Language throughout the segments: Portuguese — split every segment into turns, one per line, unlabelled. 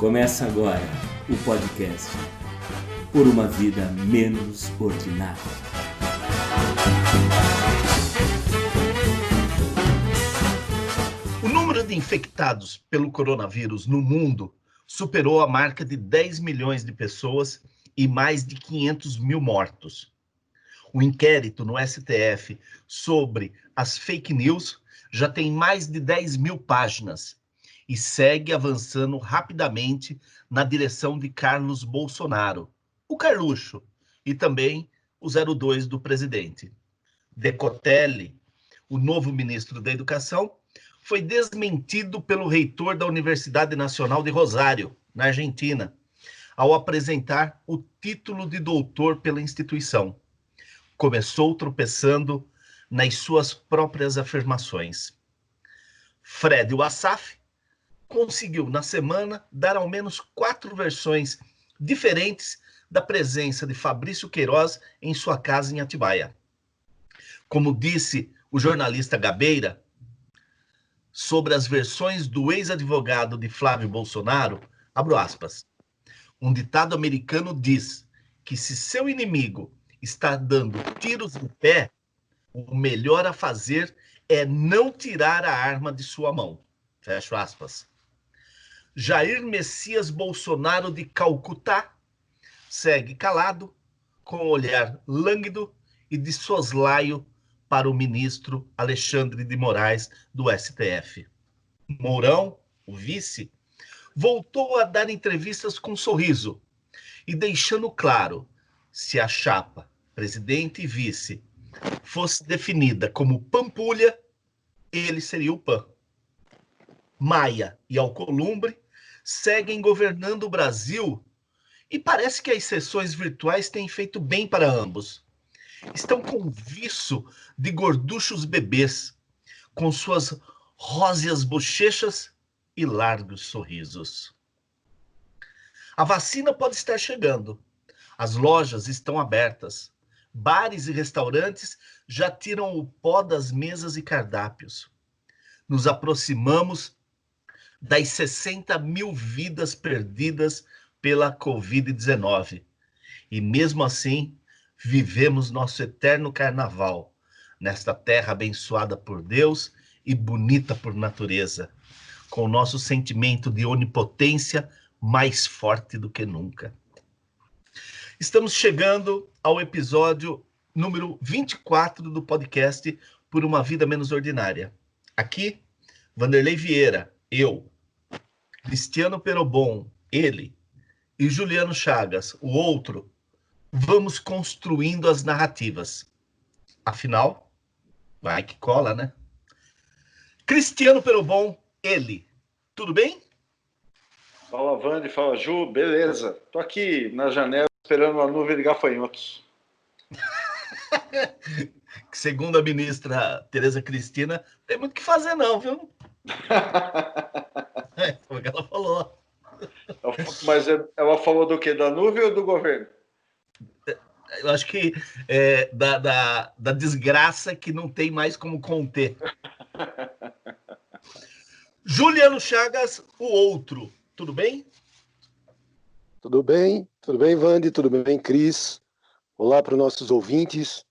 Começa agora o podcast Por uma Vida Menos Ordinária.
O número de infectados pelo coronavírus no mundo superou a marca de 10 milhões de pessoas e mais de 500 mil mortos. O inquérito no STF sobre as fake news já tem mais de 10 mil páginas e segue avançando rapidamente na direção de Carlos Bolsonaro, o Carluxo, e também o 02 do presidente. Decotelli, o novo ministro da Educação, foi desmentido pelo reitor da Universidade Nacional de Rosário, na Argentina, ao apresentar o título de doutor pela instituição. Começou tropeçando nas suas próprias afirmações. Fred Wassaf conseguiu, na semana, dar ao menos 4 versões diferentes da presença de Fabrício Queiroz em sua casa em Atibaia. Como disse o jornalista Gabeira, sobre as versões do ex-advogado de Flávio Bolsonaro, abro aspas, um ditado americano diz que se seu inimigo está dando tiros no pé, o melhor a fazer é não tirar a arma de sua mão. Fecho aspas. Jair Messias Bolsonaro de Calcutá segue calado, com olhar lânguido e de soslaio para o ministro Alexandre de Moraes do STF. Mourão, o vice, voltou a dar entrevistas com sorriso e deixando claro, se a chapa presidente e vice fosse definida como Pampulha, ele seria o PAN. Maia e Alcolumbre seguem governando o Brasil e parece que as sessões virtuais têm feito bem para ambos. Estão com viço de gorduchos bebês, com suas róseas bochechas e largos sorrisos. A vacina pode estar chegando. As lojas estão abertas. Bares e restaurantes já tiram o pó das mesas e cardápios. Nos aproximamos das 60 mil vidas perdidas pela Covid-19. E mesmo assim, vivemos nosso eterno carnaval, nesta terra abençoada por Deus e bonita por natureza, com o nosso sentimento de onipotência mais forte do que nunca. Estamos chegando ao episódio número 24 do podcast Por uma Vida Menos Ordinária. Aqui, Vanderlei Vieira, eu, Cristiano Perobon, ele, e Juliano Chagas, o outro, vamos construindo as narrativas. Afinal, vai que cola, né? Cristiano Perobon, ele, tudo bem?
Fala, Vande, fala, Ju, beleza. Tô aqui na janela esperando uma nuvem de gafanhotos.
Segundo a ministra Tereza Cristina, tem muito o que fazer não, viu? Foi o que ela falou.
Mas ela falou do quê? Da nuvem ou do governo?
Eu acho que da desgraça que não tem mais como conter. Juliano Chagas, o outro. Tudo bem?
Tudo bem, Vande, tudo bem, Cris? Olá para os nossos ouvintes.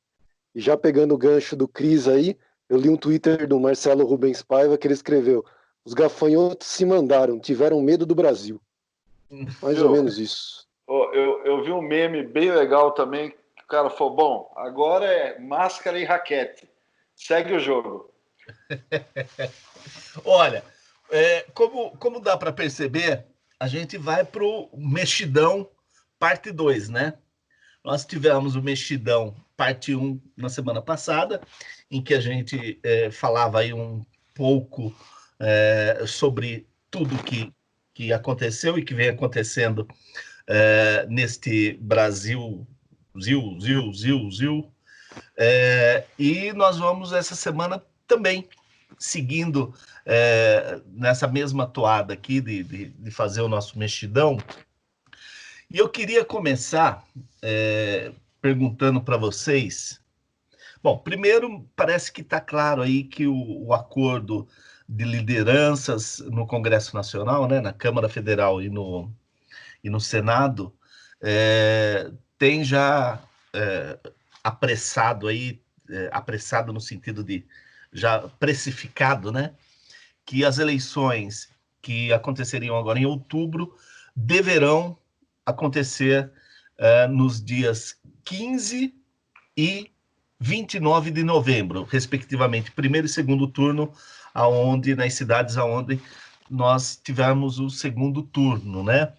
E já pegando o gancho do Cris aí, eu li um Twitter do Marcelo Rubens Paiva que ele escreveu: os gafanhotos se mandaram, tiveram medo do Brasil. Mais ou menos isso.
Eu vi um meme bem legal também, que o cara falou, bom, agora é máscara e raquete. Segue o jogo.
Olha, como dá para perceber, a gente vai para o Mexidão parte 2, né? Nós tivemos o Mexidão parte 1 na semana passada, em que a gente falava aí um pouco sobre tudo que aconteceu e que vem acontecendo neste Brasil, e nós vamos essa semana também seguindo nessa mesma toada aqui de fazer o nosso Mexidão. E eu queria começar perguntando para vocês. Bom, primeiro, parece que está claro aí que o acordo de lideranças no Congresso Nacional, né, na Câmara Federal e no Senado, tem já apressado aí, apressado no sentido de já precificado, né, que as eleições que aconteceriam agora em outubro deverão acontecer nos dias 15 e 29 de novembro, respectivamente, primeiro e segundo turno, nas cidades aonde nós tivemos o segundo turno, né?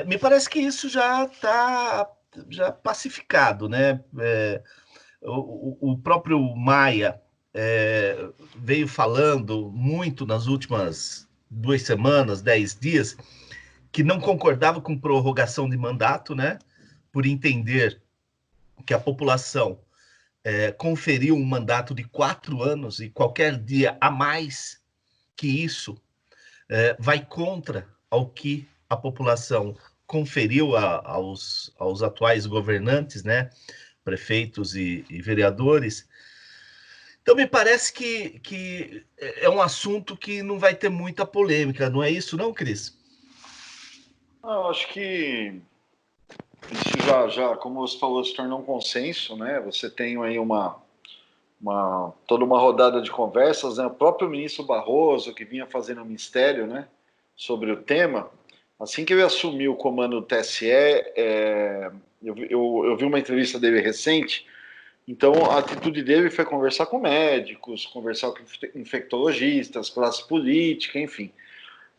Me parece que isso já está pacificado, né? O próprio Maia veio falando muito nas últimas 2 semanas, 10 dias, que não concordava com prorrogação de mandato, né? Por entender que a população conferiu um mandato de 4 anos e qualquer dia a mais que isso vai contra ao que a população conferiu aos atuais governantes, né? Prefeitos e vereadores. Então, me parece que é um assunto que não vai ter muita polêmica, não é isso não, Cris?
Eu acho que isso já, como você falou, se tornou um consenso, né? Você tem aí toda uma rodada de conversas, né? O próprio ministro Barroso, que vinha fazendo um mistério, né, sobre o tema, assim que ele assumiu o comando do TSE, eu vi uma entrevista dele recente. Então, a atitude dele foi conversar com médicos, conversar com infectologistas, classe política, enfim.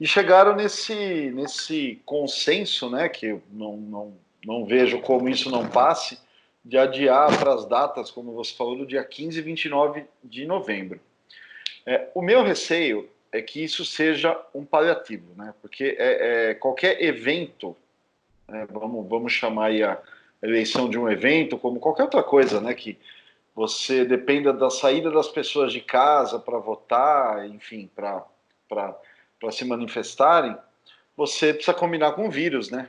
E chegaram nesse consenso, né, que eu não vejo como isso não passe, de adiar para as datas, como você falou, do dia 15 e 29 de novembro. O meu receio é que isso seja um paliativo, né, porque qualquer evento, vamos chamar aí a eleição de um evento, como qualquer outra coisa, né, que você dependa da saída das pessoas de casa para votar, enfim, para se manifestarem, você precisa combinar com o vírus, né?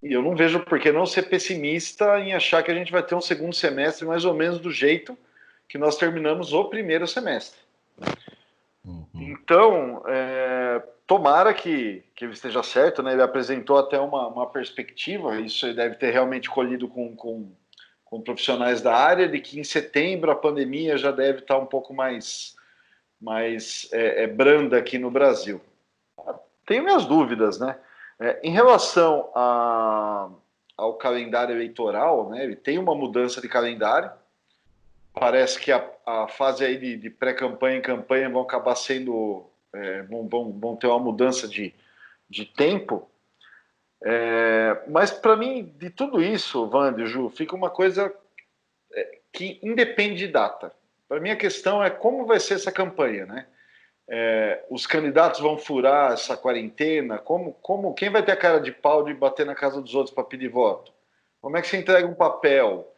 E eu não vejo por que não ser pessimista em achar que a gente vai ter um segundo semestre mais ou menos do jeito que nós terminamos o primeiro semestre. Uhum. Então, tomara que ele esteja certo, né? Ele apresentou até uma perspectiva, isso ele deve ter realmente colhido com profissionais da área, de que em setembro a pandemia já deve estar um pouco mais branda aqui no Brasil. Tenho minhas dúvidas, né? Em relação ao calendário eleitoral, né? Ele tem uma mudança de calendário. Parece que a fase aí de pré-campanha e campanha vão acabar sendo... vão ter uma mudança de tempo. Mas, para mim, de tudo isso, Wander e Ju, fica uma coisa que independe de data. Para mim, a questão é como vai ser essa campanha, né? Os candidatos vão furar essa quarentena? Quem vai ter a cara de pau de bater na casa dos outros para pedir voto? Como é que se entrega um papel?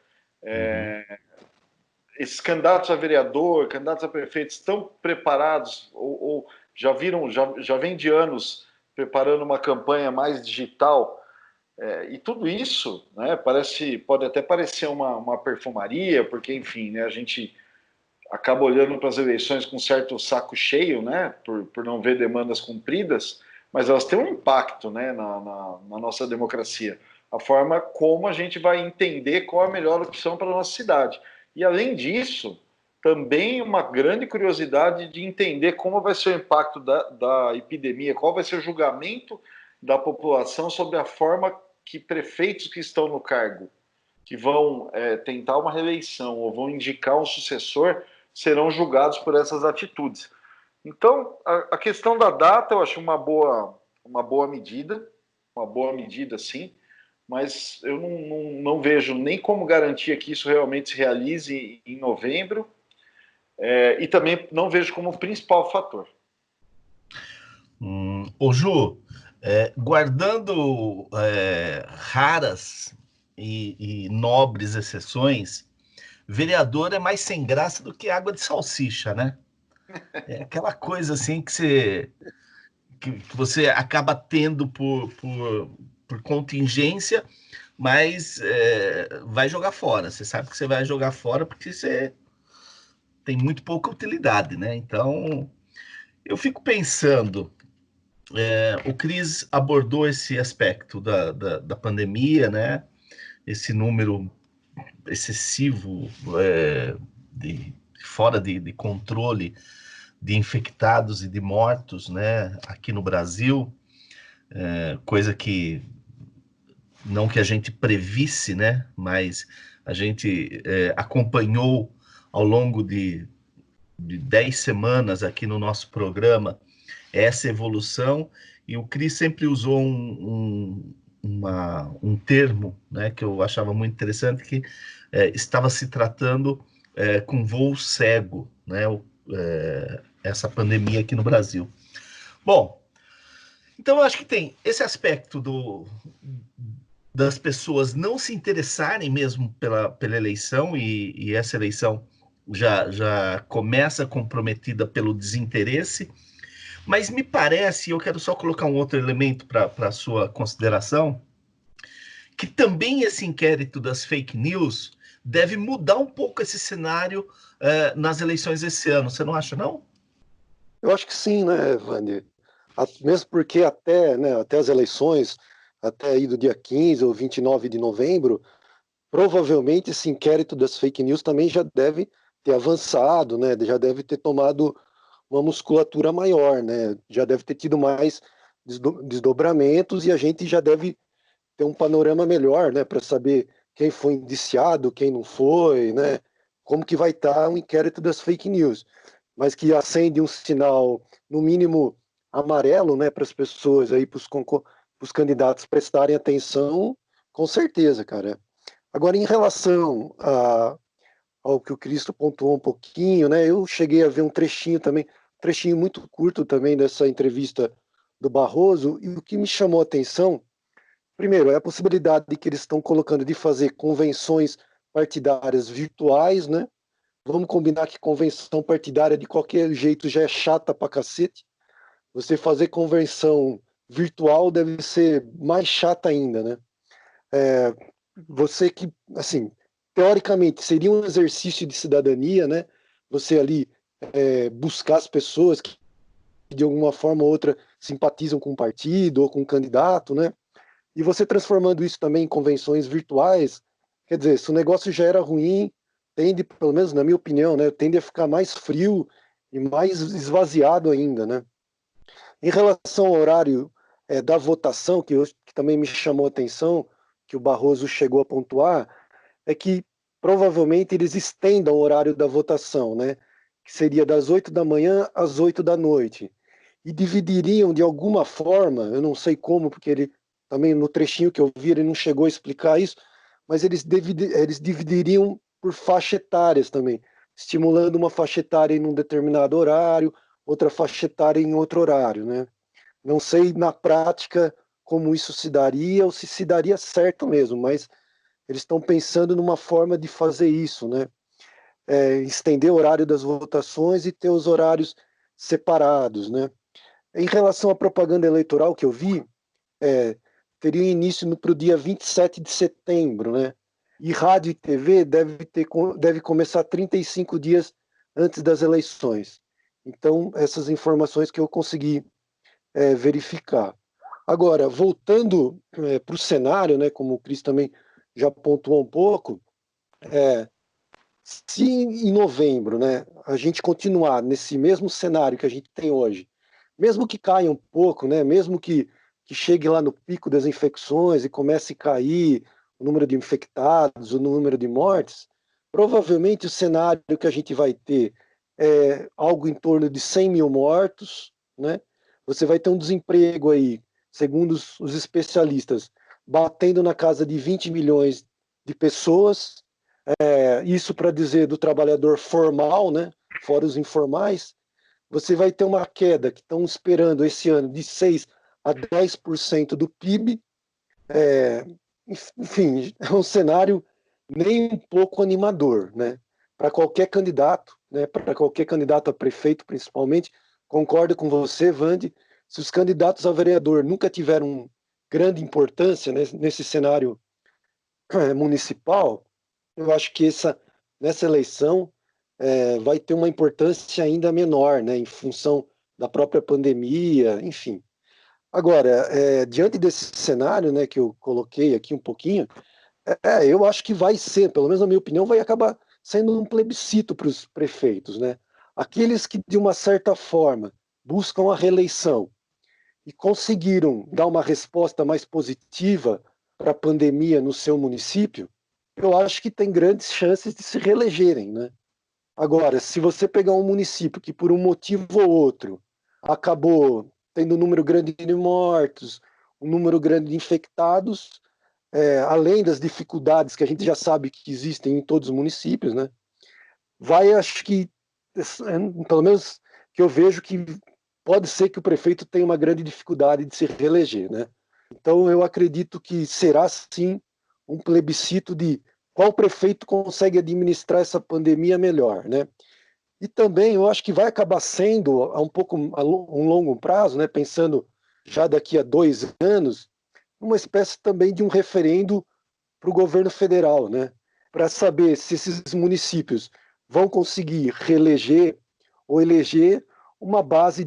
Esses candidatos a vereador, candidatos a prefeito, estão preparados ou já vem de anos preparando uma campanha mais digital? E tudo isso, né, pode até parecer uma perfumaria, porque, enfim, né, a gente acaba olhando para as eleições com certo saco cheio, né, por não ver demandas cumpridas, mas elas têm um impacto, né, na nossa democracia. A forma como a gente vai entender qual é a melhor opção para a nossa cidade. E, além disso, também uma grande curiosidade de entender como vai ser o impacto da epidemia, qual vai ser o julgamento da população sobre a forma que prefeitos que estão no cargo, que vão tentar uma reeleição ou vão indicar um sucessor, serão julgados por essas atitudes. Então, a questão da data eu acho uma boa medida, sim, mas eu não vejo nem como garantia que isso realmente se realize em novembro, e também não vejo como principal fator.
Ô Ju, guardando raras e nobres exceções, vereador é mais sem graça do que água de salsicha, né? É aquela coisa assim que você acaba tendo por contingência, mas vai jogar fora. Você sabe que você vai jogar fora porque você tem muito pouca utilidade, né? Então, eu fico pensando, o Cris abordou esse aspecto da pandemia, né? Esse número excessivo, fora de controle de infectados e de mortos, né? Aqui no Brasil, coisa que não que a gente previsse, né? Mas a gente acompanhou ao longo de 10 semanas aqui no nosso programa essa evolução, e o Cris sempre usou um termo, né, que eu achava muito interessante, que estava se tratando com voo cego, né, essa pandemia aqui no Brasil. Bom, então eu acho que tem esse aspecto das pessoas não se interessarem mesmo pela eleição, e essa eleição já começa comprometida pelo desinteresse, mas me parece, eu quero só colocar um outro elemento para a sua consideração, que também esse inquérito das fake news deve mudar um pouco esse cenário nas eleições esse ano. Você não acha, não?
Eu acho que sim, né, Wander? Mesmo porque até as eleições, até aí do dia 15 ou 29 de novembro, provavelmente esse inquérito das fake news também já deve ter avançado, né? Já deve ter tomado uma musculatura maior, né? Já deve ter tido mais desdobramentos, e a gente já deve ter um panorama melhor, né? Para saber quem foi indiciado, quem não foi, né? Como que vai estar o inquérito das fake news. Mas que acende um sinal, no mínimo, amarelo, né? Para as pessoas aí, para os candidatos prestarem atenção, com certeza, cara. Agora, em relação ao que o Cristo pontuou um pouquinho, né? Eu cheguei a ver um trechinho também, um trechinho muito curto também dessa entrevista do Barroso, e o que me chamou a atenção, primeiro, é a possibilidade de que eles estão colocando de fazer convenções partidárias virtuais, né? Vamos combinar que convenção partidária de qualquer jeito já é chata pra cacete. Você fazer convenção virtual deve ser mais chata ainda, né? Você que, assim, teoricamente seria um exercício de cidadania, né? Você ali buscar as pessoas que de alguma forma ou outra simpatizam com um partido ou com um candidato, né? E você transformando isso também em convenções virtuais, quer dizer, se o negócio já era ruim, tende, pelo menos na minha opinião, né, tende a ficar mais frio e mais esvaziado ainda, né? Em relação ao horário da votação, que também me chamou a atenção, que o Barroso chegou a pontuar, é que provavelmente eles estendam o horário da votação, né? Que seria das 8 da manhã às 8 da noite. E dividiriam de alguma forma, eu não sei como, porque ele também no trechinho que eu vi ele não chegou a explicar isso, mas eles dividiriam por faixa etárias também, estimulando uma faixa etária em um determinado horário, outra faixa etária em outro horário, né? Não sei na prática como isso se daria ou se daria certo mesmo, mas eles estão pensando numa forma de fazer isso, né? Estender o horário das votações e ter os horários separados, né? Em relação à propaganda eleitoral que eu vi, teria início para o dia 27 de setembro, né? E rádio e TV deve começar 35 dias antes das eleições. Então, essas informações que eu consegui verificar. Agora, voltando para o cenário, né, como o Cris também já pontuou um pouco, se em novembro, né, a gente continuar nesse mesmo cenário que a gente tem hoje, mesmo que caia um pouco, né, mesmo que chegue lá no pico das infecções e comece a cair o número de infectados, o número de mortes, provavelmente o cenário que a gente vai ter é algo em torno de 100 mil mortos, né? Você vai ter um desemprego aí, segundo os especialistas, batendo na casa de 20 milhões de pessoas, isso para dizer do trabalhador formal, né? Fora os informais. Você vai ter uma queda que estão esperando esse ano de 6 a 10% do PIB. Enfim, é um cenário nem um pouco animador, né? Para qualquer candidato, né? Para qualquer candidato a prefeito, principalmente, concordo com você, Vande. Se os candidatos a vereador nunca tiveram grande importância, né, nesse cenário municipal, eu acho que nessa eleição vai ter uma importância ainda menor, né, em função da própria pandemia, enfim. Agora, diante desse cenário, né, que eu coloquei aqui um pouquinho, eu acho que vai ser, pelo menos na minha opinião, vai acabar sendo um plebiscito para os prefeitos, né? Aqueles que, de uma certa forma, buscam a reeleição e conseguiram dar uma resposta mais positiva para a pandemia no seu município, eu acho que tem grandes chances de se reelegerem, né? Agora, se você pegar um município que por um motivo ou outro acabou tendo um número grande de mortos, um número grande de infectados, além das dificuldades que a gente já sabe que existem em todos os municípios, né? Acho que, pelo menos que eu vejo que pode ser que o prefeito tenha uma grande dificuldade de se reeleger, né? Então eu acredito que será sim um plebiscito de qual prefeito consegue administrar essa pandemia melhor, né? E também eu acho que vai acabar sendo um longo prazo, né? Pensando já daqui a 2 anos, uma espécie também de um referendo para o governo federal, né? Para saber se esses municípios vão conseguir reeleger ou eleger uma base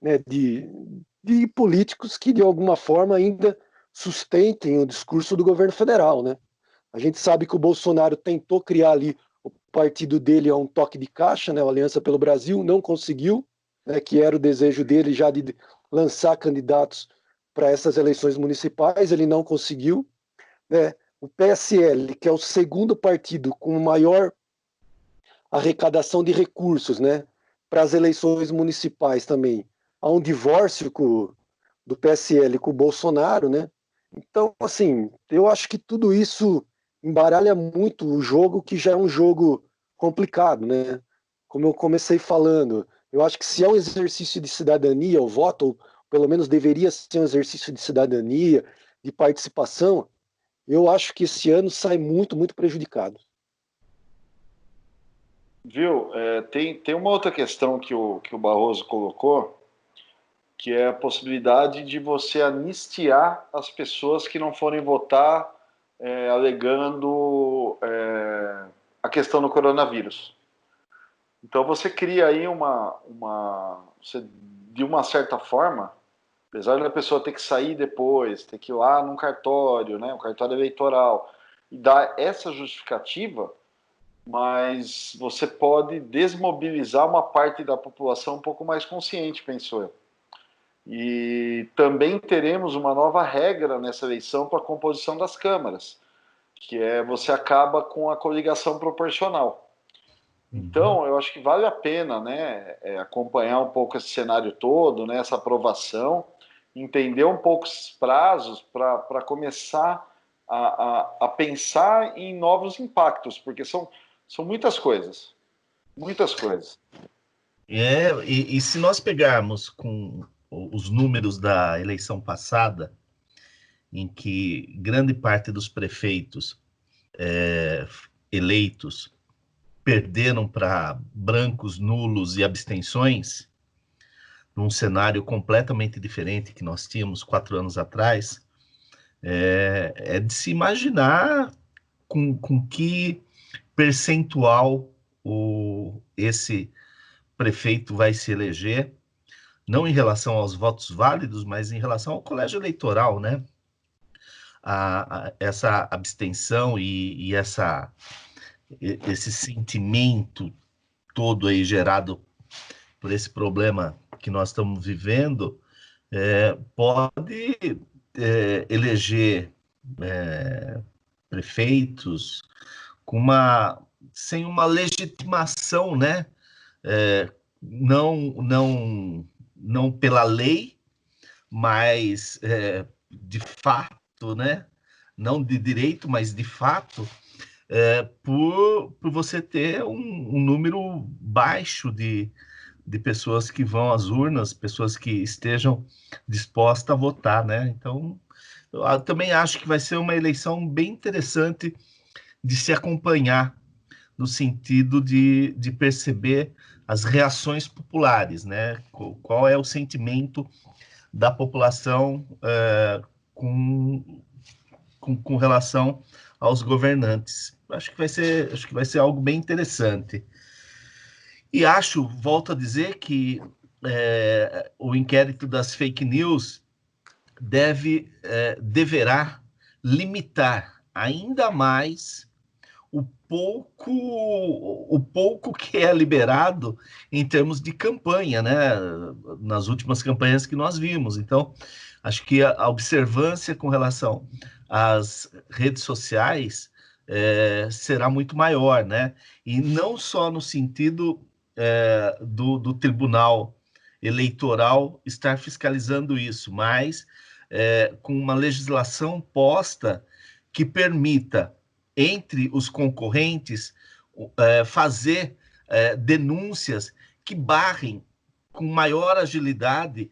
né, de políticos que, de alguma forma, ainda sustentem o discurso do governo federal, né? A gente sabe que o Bolsonaro tentou criar ali o partido dele a um toque de caixa, né, a Aliança pelo Brasil, não conseguiu, né, que era o desejo dele já de lançar candidatos para essas eleições municipais, ele não conseguiu, né? O PSL, que é o segundo partido com maior arrecadação de recursos, né, para as eleições municipais também, há um divórcio do PSL com o Bolsonaro, né? Então, assim, eu acho que tudo isso embaralha muito o jogo, que já é um jogo complicado, né? Como eu comecei falando, eu acho que se é um exercício de cidadania, o voto, ou pelo menos deveria ser um exercício de cidadania, de participação, eu acho que esse ano sai muito, muito prejudicado.
Viu? Tem uma outra questão que o Barroso colocou, que é a possibilidade de você anistiar as pessoas que não forem votar alegando a questão do coronavírus. Então você cria aí de uma certa forma, apesar da pessoa ter que sair depois, ter que ir lá num cartório, né, um cartório eleitoral, e dar essa justificativa, mas você pode desmobilizar uma parte da população um pouco mais consciente, penso eu. E também teremos uma nova regra nessa eleição para a composição das câmaras, que você acaba com a coligação proporcional. Então, eu acho que vale a pena, né, acompanhar um pouco esse cenário todo, né, essa aprovação, entender um pouco esses prazos para começar a pensar em novos impactos, porque são muitas coisas. Muitas coisas.
E se nós pegarmos com os números da eleição passada, em que grande parte dos prefeitos eleitos perderam para brancos, nulos e abstenções, num cenário completamente diferente que nós tínhamos 4 anos atrás, é de se imaginar com que percentual esse prefeito vai se eleger, não em relação aos votos válidos, mas em relação ao colégio eleitoral, né? Essa abstenção e esse sentimento todo aí gerado por esse problema que nós estamos vivendo, pode eleger prefeitos sem uma legitimação, né? Não pela lei, mas de fato, né? Não de direito, mas de fato, por você ter um número baixo de pessoas que vão às urnas, pessoas que estejam dispostas a votar, né? Então, eu também acho que vai ser uma eleição bem interessante de se acompanhar, no sentido de perceber as reações populares, né? Qual é o sentimento da população com relação aos governantes. Acho que vai ser algo bem interessante. E volto a dizer, que o inquérito das fake news deverá limitar ainda mais o pouco que é liberado em termos de campanha, né? Nas últimas campanhas que nós vimos. Então, acho que a observância com relação às redes sociais será muito maior, né? E não só no sentido do Tribunal Eleitoral estar fiscalizando isso, mas com uma legislação posta que permita, entre os concorrentes, fazer denúncias que barrem com maior agilidade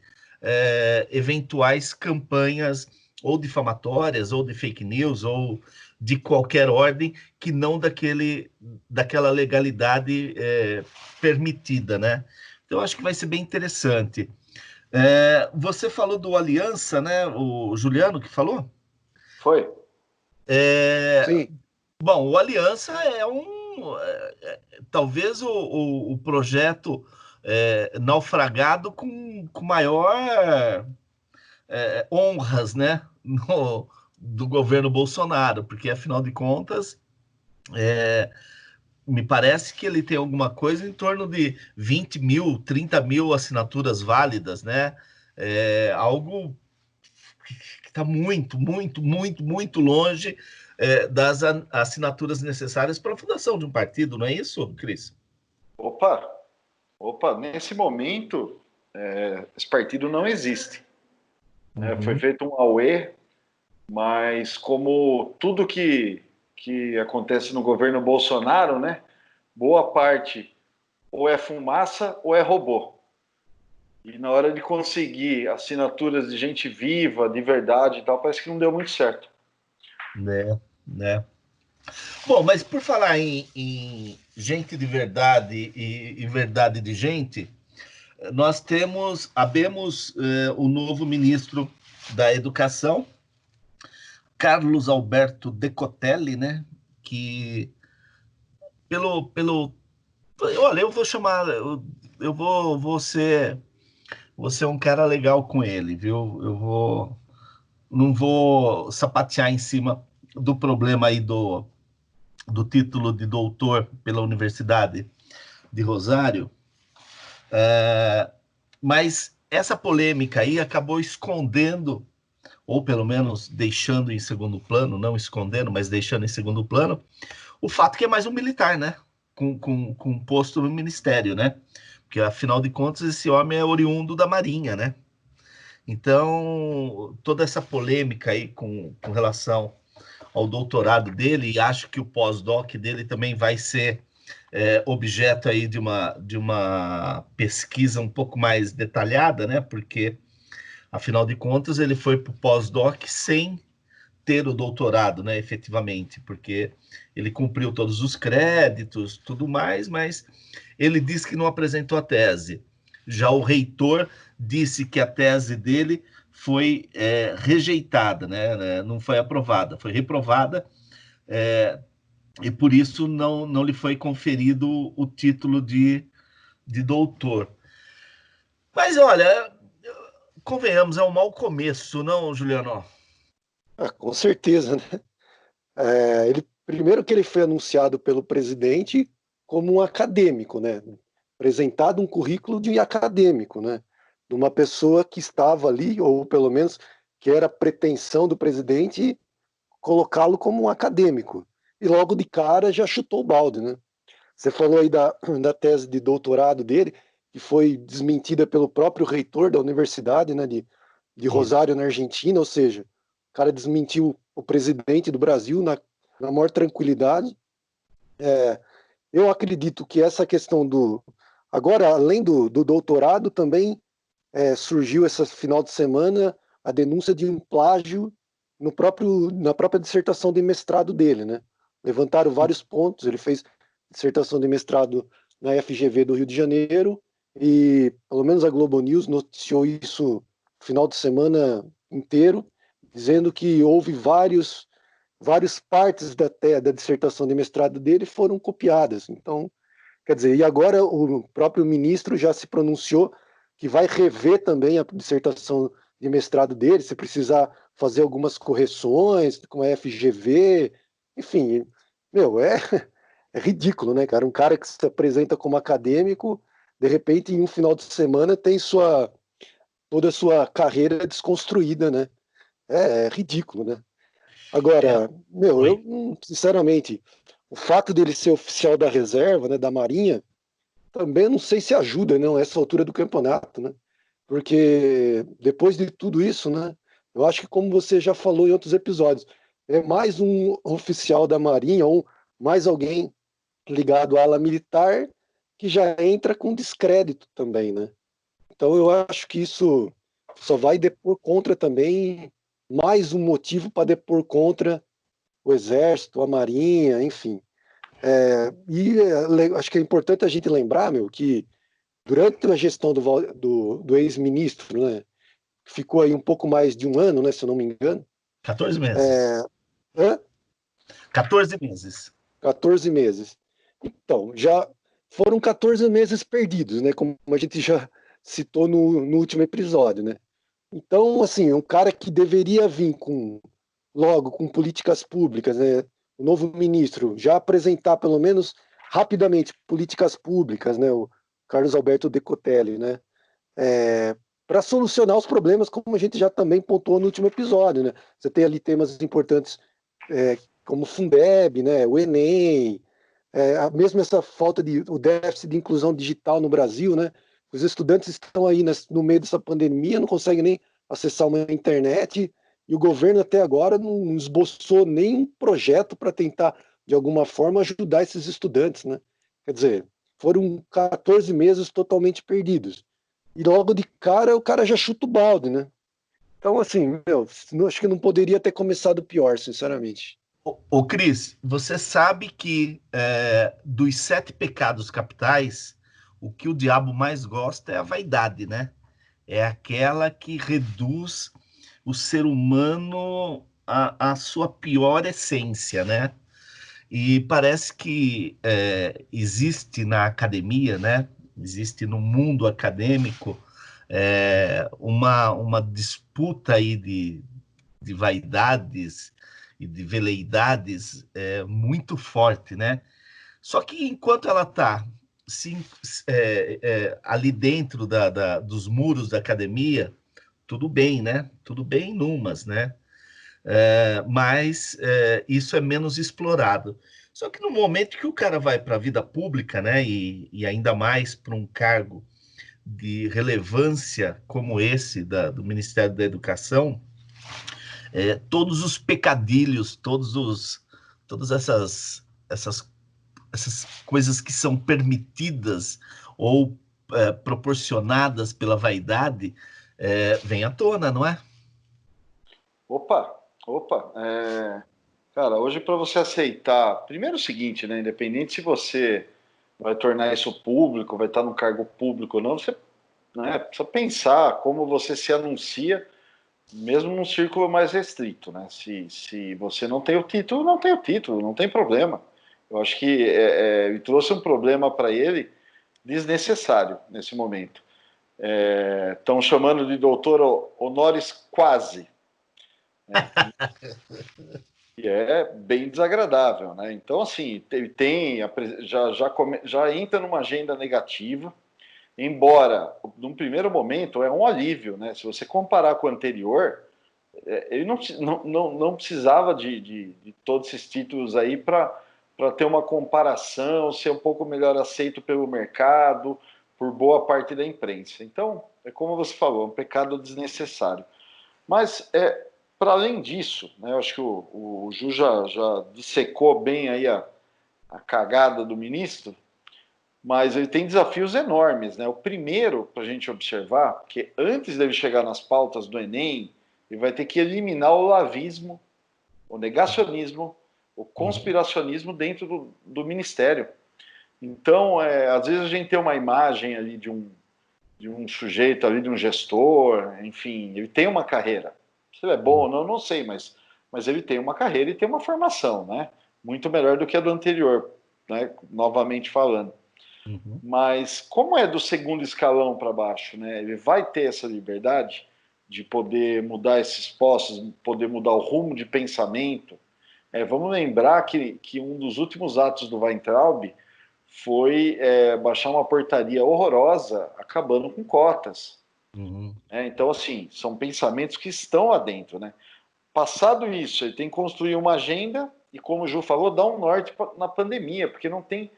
eventuais campanhas ou difamatórias, ou de fake news, ou de qualquer ordem, que não daquela legalidade permitida, né? Então, acho que vai ser bem interessante. Você falou do Aliança, né? O Juliano que falou?
Foi.
Sim.
Bom, o Aliança talvez o projeto naufragado com maior honras, né? Do governo Bolsonaro, porque, afinal de contas, me parece que ele tem alguma coisa em torno de 20 mil, 30 mil assinaturas válidas, né? Algo que está muito, muito, muito, muito longe das assinaturas necessárias para a fundação de um partido, não é isso, Cris?
Opa, nesse momento, esse partido não existe. Foi feito um auê, mas como tudo que acontece no governo Bolsonaro, né, boa parte ou é fumaça ou é robô. E na hora de conseguir assinaturas de gente viva, de verdade e tal, parece que não deu muito certo.
Né? Bom, mas por falar em gente de verdade e verdade de gente, nós habemos o novo ministro da Educação, Carlos Alberto Decotelli, né? Que olha, eu vou chamar, vou ser um cara legal com ele, viu? Não vou sapatear em cima do problema aí do título de doutor pela Universidade de Rosário, mas essa polêmica aí acabou escondendo, ou pelo menos deixando em segundo plano, não escondendo, mas deixando em segundo plano, o fato que é mais um militar, né? Com posto no ministério, né? Porque, afinal de contas, esse homem é oriundo da Marinha, né? Então, toda essa polêmica aí com relação ao doutorado dele, e acho que o pós-doc dele também vai ser objeto aí de uma pesquisa um pouco mais detalhada, né? Porque, afinal de contas, ele foi para o pós-doc sem ter o doutorado, né, efetivamente, porque ele cumpriu todos os créditos, tudo mais, mas ele disse que não apresentou a tese. Já o reitor disse que a tese dele foi rejeitada, né, não foi aprovada, foi reprovada, e por isso não lhe foi conferido o título de doutor. Mas, olha, convenhamos, é um mau começo, não, Juliano?
Com certeza, né? Primeiro que ele foi anunciado pelo presidente como um acadêmico, né? Apresentado um currículo de acadêmico, né? De uma pessoa que estava ali, ou pelo menos que era pretensão do presidente colocá-lo como um acadêmico. E logo de cara já chutou o balde, né? Você falou aí da tese de doutorado dele, que foi desmentida pelo próprio reitor da universidade, né, de Rosário, na Argentina, ou seja, o cara desmentiu o presidente do Brasil na maior tranquilidade. Eu acredito que essa questão agora, além do doutorado, também surgiu esse final de semana a denúncia de um plágio na própria dissertação de mestrado dele, né? Levantaram vários pontos, ele fez dissertação de mestrado na FGV do Rio de Janeiro, e pelo menos a Globo News noticiou isso no final de semana inteiro, dizendo que houve várias partes da dissertação de mestrado dele foram copiadas. Então, Quer dizer, e agora o próprio ministro já se pronunciou que vai rever também a dissertação de mestrado dele, se precisar fazer algumas correções, com a FGV, enfim, meu, é ridículo, né, cara? Um cara que se apresenta como acadêmico, de repente, em um final de semana, tem toda a sua carreira desconstruída, né? É ridículo, né?
É,
Agora, meu,
oi.
sinceramente, o fato dele ser oficial da reserva, né, da Marinha, também não sei se ajuda, não, essa altura do campeonato, né? Porque depois de tudo isso, né, eu acho que como você já falou em outros episódios, é mais um oficial da Marinha ou mais alguém ligado à ala militar que já entra com descrédito também, né? Então eu acho que isso só vai depor contra também, mais um motivo para depor contra o Exército, a Marinha, enfim. Acho que é importante a gente lembrar, meu, que durante a gestão do ex-ministro, né, que ficou aí um pouco mais de um ano, né, se eu não me engano,
14 meses.
hã?
14 meses.
14 meses. Então, já foram 14 meses perdidos, né, como a gente já citou no último episódio, né. Então, assim, um cara que deveria vir logo com políticas públicas, né, o novo ministro já apresentar pelo menos rapidamente políticas públicas, né, o Carlos Alberto Decotelli, né, para solucionar os problemas, como a gente já também pontuou no último episódio, né? Você tem ali temas importantes como o Fundeb, né, o Enem, mesmo essa o déficit de inclusão digital no Brasil, né? Os estudantes estão aí no meio dessa pandemia, não conseguem nem acessar uma internet, e o governo até agora não esboçou nenhum projeto para tentar, de alguma forma, ajudar esses estudantes, né? Quer dizer, foram 14 meses totalmente perdidos. E logo de cara, o cara já chuta o balde, né? Então, assim, meu, acho que não poderia ter começado pior, sinceramente.
Ô, Cris, você sabe que dos 7 pecados capitais, o que o diabo mais gosta é a vaidade, né? É aquela que reduz o ser humano à sua pior essência, né? E parece que existe na academia, né? Existe no mundo acadêmico uma disputa aí de vaidades e de veleidades muito forte, né? Só que enquanto ela está ali dentro dos muros da academia, tudo bem, né? Tudo bem numas, né? Mas isso é menos explorado. Só que no momento que o cara vai para a vida pública, né, e ainda mais para um cargo de relevância como esse do Ministério da Educação, todos os pecadilhos, todas essas coisas que são permitidas ou proporcionadas pela vaidade, vêm à tona, não é?
Opa, opa. Cara, hoje para você aceitar, primeiro é o seguinte, né? Independente se você vai tornar isso público, vai estar no cargo público ou não, você, né, precisa pensar como você se anuncia, mesmo num círculo mais restrito, né? Se você não tem o título, não tem o título, não tem problema. Eu acho que ele trouxe um problema para ele desnecessário nesse momento. Estão chamando de doutor honoris quasi, né? E é bem desagradável, né? Então, assim, ele já entra numa agenda negativa, embora, num primeiro momento, é um alívio, né? Se você comparar com o anterior, ele não precisava de todos esses títulos aí para ter uma comparação, ser um pouco melhor aceito pelo mercado, por boa parte da imprensa. Então, é como você falou, é um pecado desnecessário. Mas, para além disso, né, eu acho que o Ju já dissecou bem aí a cagada do ministro, mas ele tem desafios enormes, né? O primeiro, para a gente observar, porque antes dele chegar nas pautas do Enem, ele vai ter que eliminar o lavismo, o negacionismo, o conspiracionismo dentro do ministério. Então, às vezes a gente tem uma imagem ali de um sujeito ali, de um gestor, enfim, ele tem uma carreira. Se ele é bom ou não, não sei, mas ele tem uma carreira e tem uma formação, né? Muito melhor do que a do anterior, né? Novamente falando.
Uhum.
Mas como é do segundo escalão para baixo, né? Ele vai ter essa liberdade de poder mudar esses postos, poder mudar o rumo de pensamento. Vamos lembrar que um dos últimos atos do Weintraub foi baixar uma portaria horrorosa acabando com cotas.
Uhum.
Então, assim, são pensamentos que estão lá dentro, né? Passado isso, ele tem que construir uma agenda e, como o Ju falou, dar um norte na pandemia, porque não tem,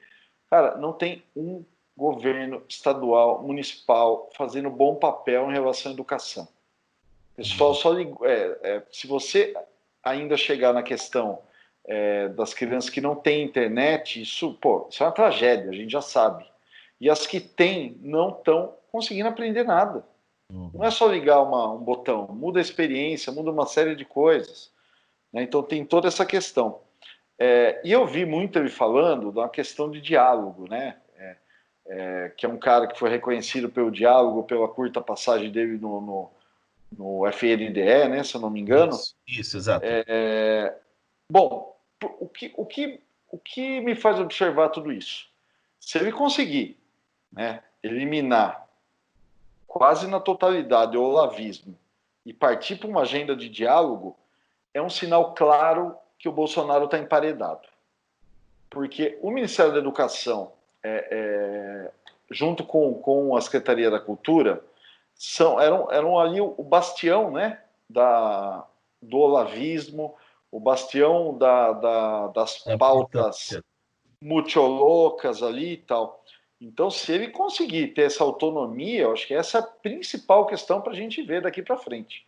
cara, não tem um governo estadual, municipal fazendo bom papel em relação à educação. Pessoal, se você ainda chegar na questão das crianças que não têm internet, isso é uma tragédia, a gente já sabe. E as que têm não estão conseguindo aprender nada. Não é só ligar um botão, muda a experiência, muda uma série de coisas. Né? Então tem toda essa questão. E eu vi muito ele falando de uma questão de diálogo, né? Que é um cara que foi reconhecido pelo diálogo, pela curta passagem dele no FNDE, né, se eu não me engano.
Isso, exato.
Bom, o que me faz observar tudo isso? Se ele conseguir, né, eliminar quase na totalidade o olavismo e partir para uma agenda de diálogo, é um sinal claro que o Bolsonaro está emparedado. Porque o Ministério da Educação, junto com a Secretaria da Cultura, eram ali o bastião, né, do olavismo, o bastião das pautas multiolocas ali e tal. Então, se ele conseguir ter essa autonomia, eu acho que essa é a principal questão para a gente ver daqui para frente.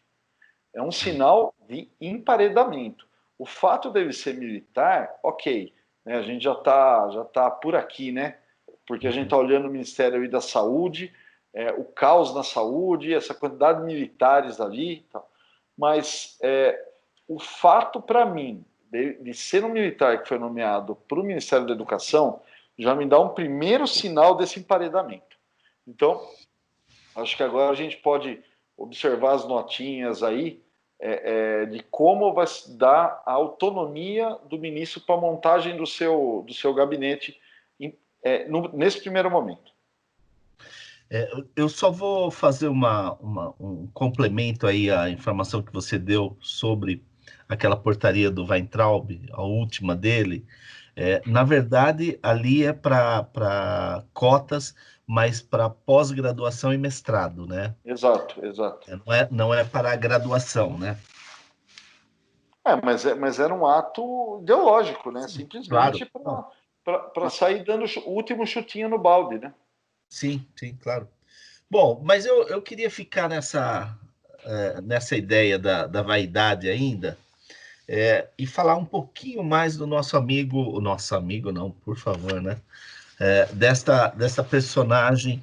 É um sinal de emparedamento. O fato dele ser militar, ok, né, a gente já tá por aqui, né? Porque a gente está olhando o Ministério aí da Saúde, o caos na saúde, essa quantidade de militares ali, tal. Mas o fato para mim de ser um militar que foi nomeado para o Ministério da Educação já me dá um primeiro sinal desse emparedamento. Então, acho que agora a gente pode observar as notinhas aí de como vai se dar a autonomia do ministro para a montagem do seu gabinete nesse primeiro momento.
Eu só vou fazer um complemento aí à informação que você deu sobre aquela portaria do Weintraub, a última dele. Na verdade, ali é para cotas, mas para pós-graduação e mestrado, né?
Exato.
Não é para a graduação, né?
Mas era um ato ideológico, né? Simplesmente
claro.
para sair dando o último chutinho no balde, né?
Sim, claro. Bom, mas eu queria ficar nessa ideia da vaidade ainda, e falar um pouquinho mais do nosso amigo não, por favor, né? Desta personagem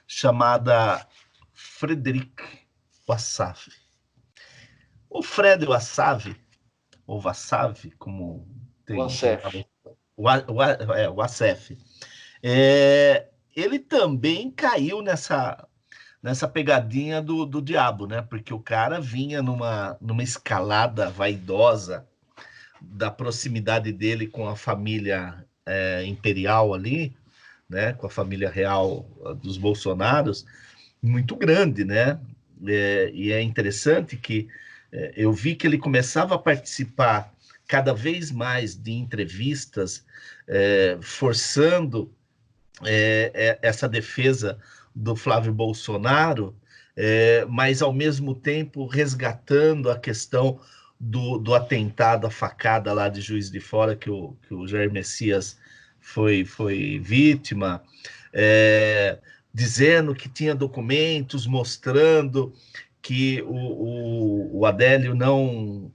chamada Frederic Wassaf. O Fred Wassaf, ou Wassaf, como tem o Wassaf, ele também caiu nessa pegadinha do diabo, né? Porque o cara vinha numa escalada vaidosa da proximidade dele com a família imperial ali, né? Com a família real dos Bolsonaros, muito grande, né? E é interessante que eu vi que ele começava a participar cada vez mais de entrevistas, forçando essa defesa do Flávio Bolsonaro, mas ao mesmo tempo resgatando a questão do atentado, a facada lá de Juiz de Fora, que o Jair Messias foi vítima, dizendo que tinha documentos mostrando que o Adélio não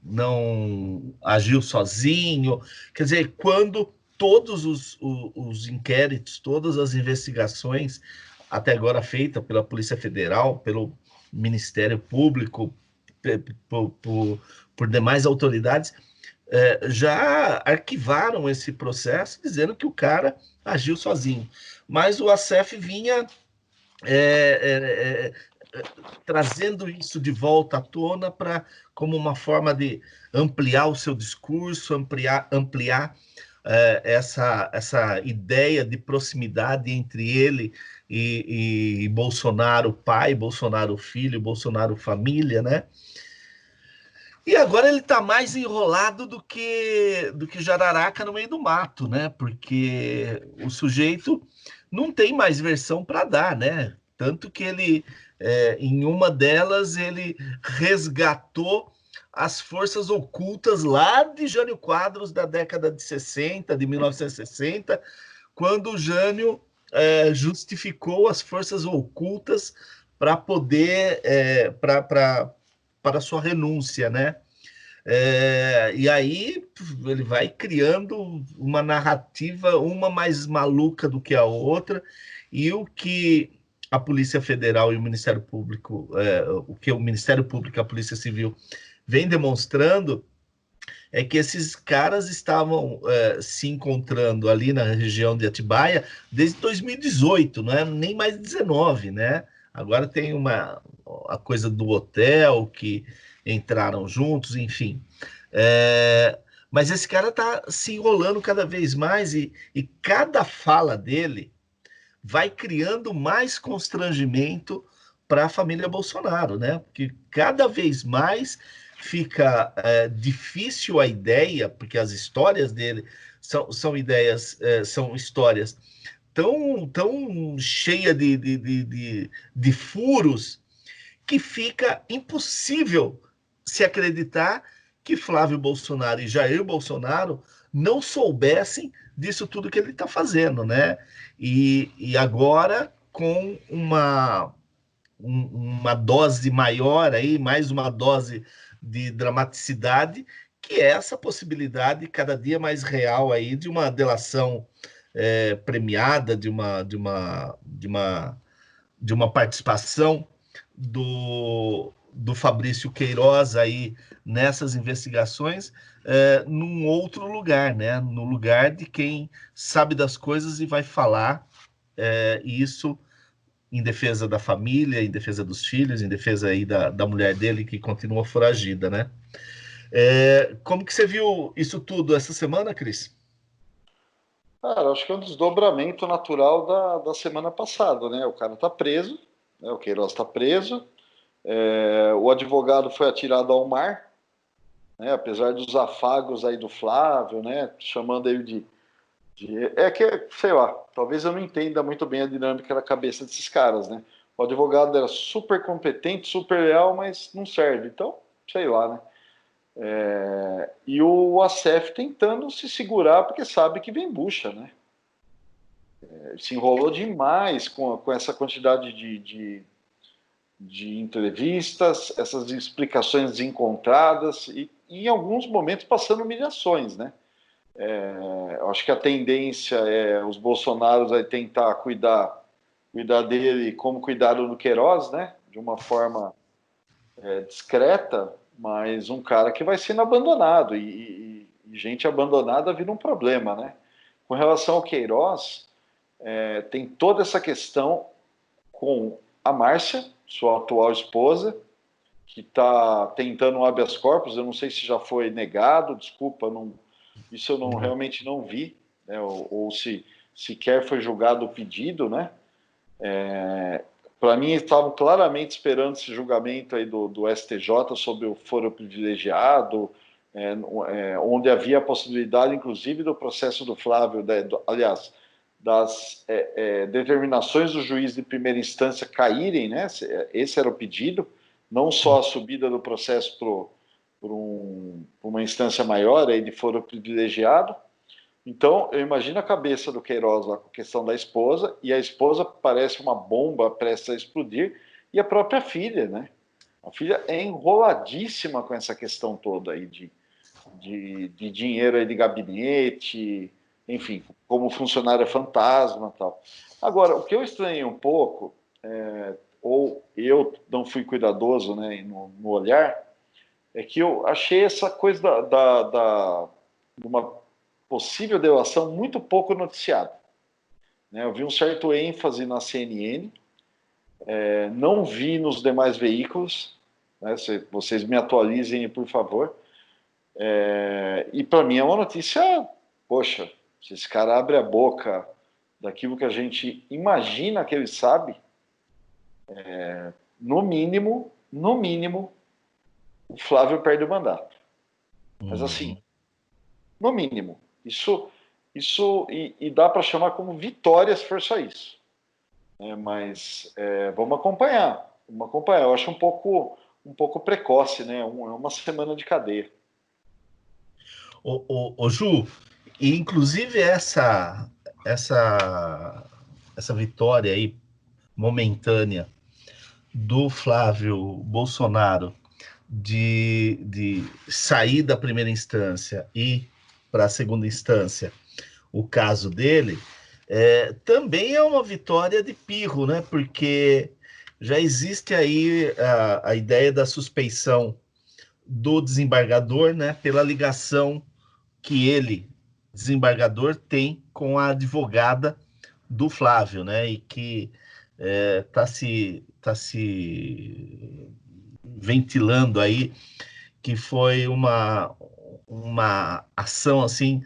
agiu sozinho. Quer dizer, quando todos os inquéritos, todas as investigações, até agora feitas pela Polícia Federal, pelo Ministério Público, por demais autoridades, já arquivaram esse processo, dizendo que o cara agiu sozinho. Mas o Wassaf vinha trazendo isso de volta à tona como uma forma de ampliar o seu discurso, ampliar essa ideia de proximidade entre ele e Bolsonaro pai, Bolsonaro filho, Bolsonaro família, né? E agora ele está mais enrolado do que jararaca no meio do mato, né? Porque o sujeito não tem mais versão para dar, né? Tanto que ele, em uma delas, ele resgatou as forças ocultas lá de Jânio Quadros da década de 60, de 1960, quando o Jânio justificou as forças ocultas para poder, para sua renúncia, né? E aí ele vai criando uma narrativa, uma mais maluca do que a outra, e o que a Polícia Federal e o Ministério Público, o que o Ministério Público e a Polícia Civil vem demonstrando é que esses caras estavam se encontrando ali na região de Atibaia desde 2018, não é nem mais 19, né? Agora tem a coisa do hotel que entraram juntos, enfim. Mas esse cara está se enrolando cada vez mais e cada fala dele vai criando mais constrangimento para a família Bolsonaro, né? Porque cada vez mais fica difícil a ideia, porque as histórias dele são ideias, são histórias tão cheia de furos que fica impossível se acreditar que Flávio Bolsonaro e Jair Bolsonaro não soubessem disso tudo que ele está fazendo, né? E agora, com uma dose maior aí, mais uma dose de dramaticidade, que é essa possibilidade cada dia mais real aí de uma delação premiada, de uma participação do Fabrício Queiroz aí nessas investigações, num outro lugar, né? No lugar de quem sabe das coisas e vai falar isso em defesa da família, em defesa dos filhos, em defesa aí da mulher dele que continua foragida, né? Como que você viu isso tudo essa semana, Cris?
Cara, acho que é um desdobramento natural da semana passada, né? O cara tá preso, né? O Queiroz tá preso, o advogado foi atirado ao mar, né? Apesar dos afagos aí do Flávio, né? Chamando ele de sei lá, talvez eu não entenda muito bem a dinâmica da cabeça desses caras, né? O advogado era super competente, super leal, mas não serve, então, sei lá, né? E o Assef tentando se segurar porque sabe que vem bucha, né? Se enrolou demais com essa quantidade de entrevistas, essas explicações desencontradas e em alguns momentos passando humilhações, né? Acho que a tendência é os bolsonaros aí tentar cuidar dele como cuidaram do Queiroz, né? De uma forma discreta, mas um cara que vai sendo abandonado e gente abandonada vira um problema, né? Com relação ao Queiroz, tem toda essa questão com a Márcia, sua atual esposa, que está tentando um habeas corpus, eu não sei se já foi negado, desculpa, isso eu realmente não vi, né? ou se sequer foi julgado o pedido, né? Para mim, estavam claramente esperando esse julgamento aí do STJ sobre o foro privilegiado, onde havia a possibilidade, inclusive, do processo do Flávio, aliás, das determinações do juiz de primeira instância caírem, né? Esse era o pedido, não só a subida do processo por uma instância maior aí de foro privilegiado. Então, eu imagino a cabeça do Queiroz lá com a questão da esposa, e a esposa parece uma bomba prestes a explodir, e a própria filha, né? A filha é enroladíssima com essa questão toda aí de dinheiro aí de gabinete, enfim, como funcionária fantasma e tal. Agora, o que eu estranhei um pouco, ou eu não fui cuidadoso, né, no olhar, é que eu achei essa coisa de uma possível delação muito pouco noticiada, né? Eu vi um certo ênfase na CNN, não vi nos demais veículos, né? Vocês me atualizem, por favor. E para mim é uma notícia poxa, se esse cara abre a boca daquilo que a gente imagina que ele sabe, no mínimo, o Flávio perde o mandato. Mas assim, no mínimo, isso e dá para chamar como vitória se for só isso. Mas vamos acompanhar. Eu acho um pouco precoce, né? Uma semana de cadeia.
Ô, Ju, e inclusive essa vitória aí momentânea do Flávio Bolsonaro de sair da primeira instância e para a segunda instância, o caso dele, também é uma vitória de pirro, né? Porque já existe aí a ideia da suspeição do desembargador, né? Pela ligação que ele, desembargador, tem com a advogada do Flávio, né? E que está se ventilando aí que foi uma ação assim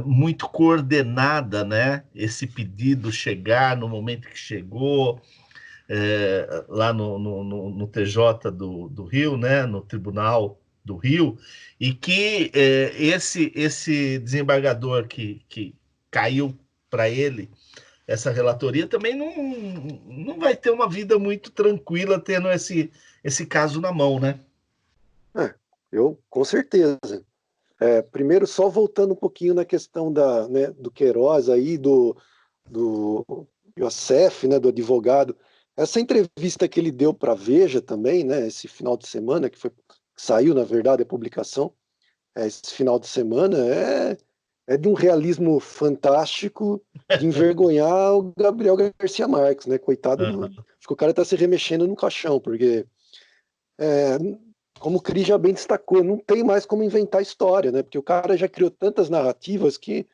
muito coordenada, né? Esse pedido chegar no momento que chegou lá no TJ do Rio, né? No Tribunal do Rio, e que esse desembargador que caiu para ele essa relatoria também não vai ter uma vida muito tranquila tendo esse caso na mão, né?
Eu, com certeza. Primeiro, só voltando um pouquinho na questão do Queiroz aí, do Youssef, né, do advogado. Essa entrevista que ele deu para a Veja também, né, esse final de semana, que saiu, na verdade, a publicação, esse final de semana, é de um realismo fantástico, de envergonhar o Gabriel Garcia Marques, né, coitado. Acho que o cara está se remexendo no caixão, porque como o Cris já bem destacou, não tem mais como inventar história, né? Porque o cara já criou tantas narrativas que,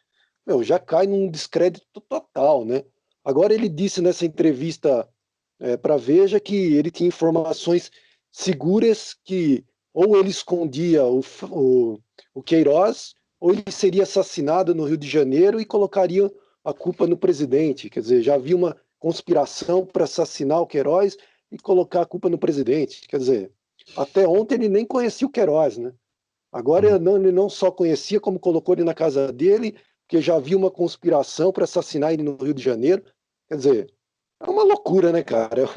já cai num descrédito total, né? Agora ele disse nessa entrevista para Veja que ele tinha informações seguras que ou ele escondia o Queiroz ou ele seria assassinado no Rio de Janeiro e colocaria a culpa no presidente. Quer dizer, já havia uma conspiração para assassinar o Queiroz e colocar a culpa no presidente. Quer dizer, até ontem ele nem conhecia o Queiroz, né? Agora ele não só conhecia, como colocou ele na casa dele, porque já havia uma conspiração para assassinar ele no Rio de Janeiro. Quer dizer, é uma loucura, né, cara?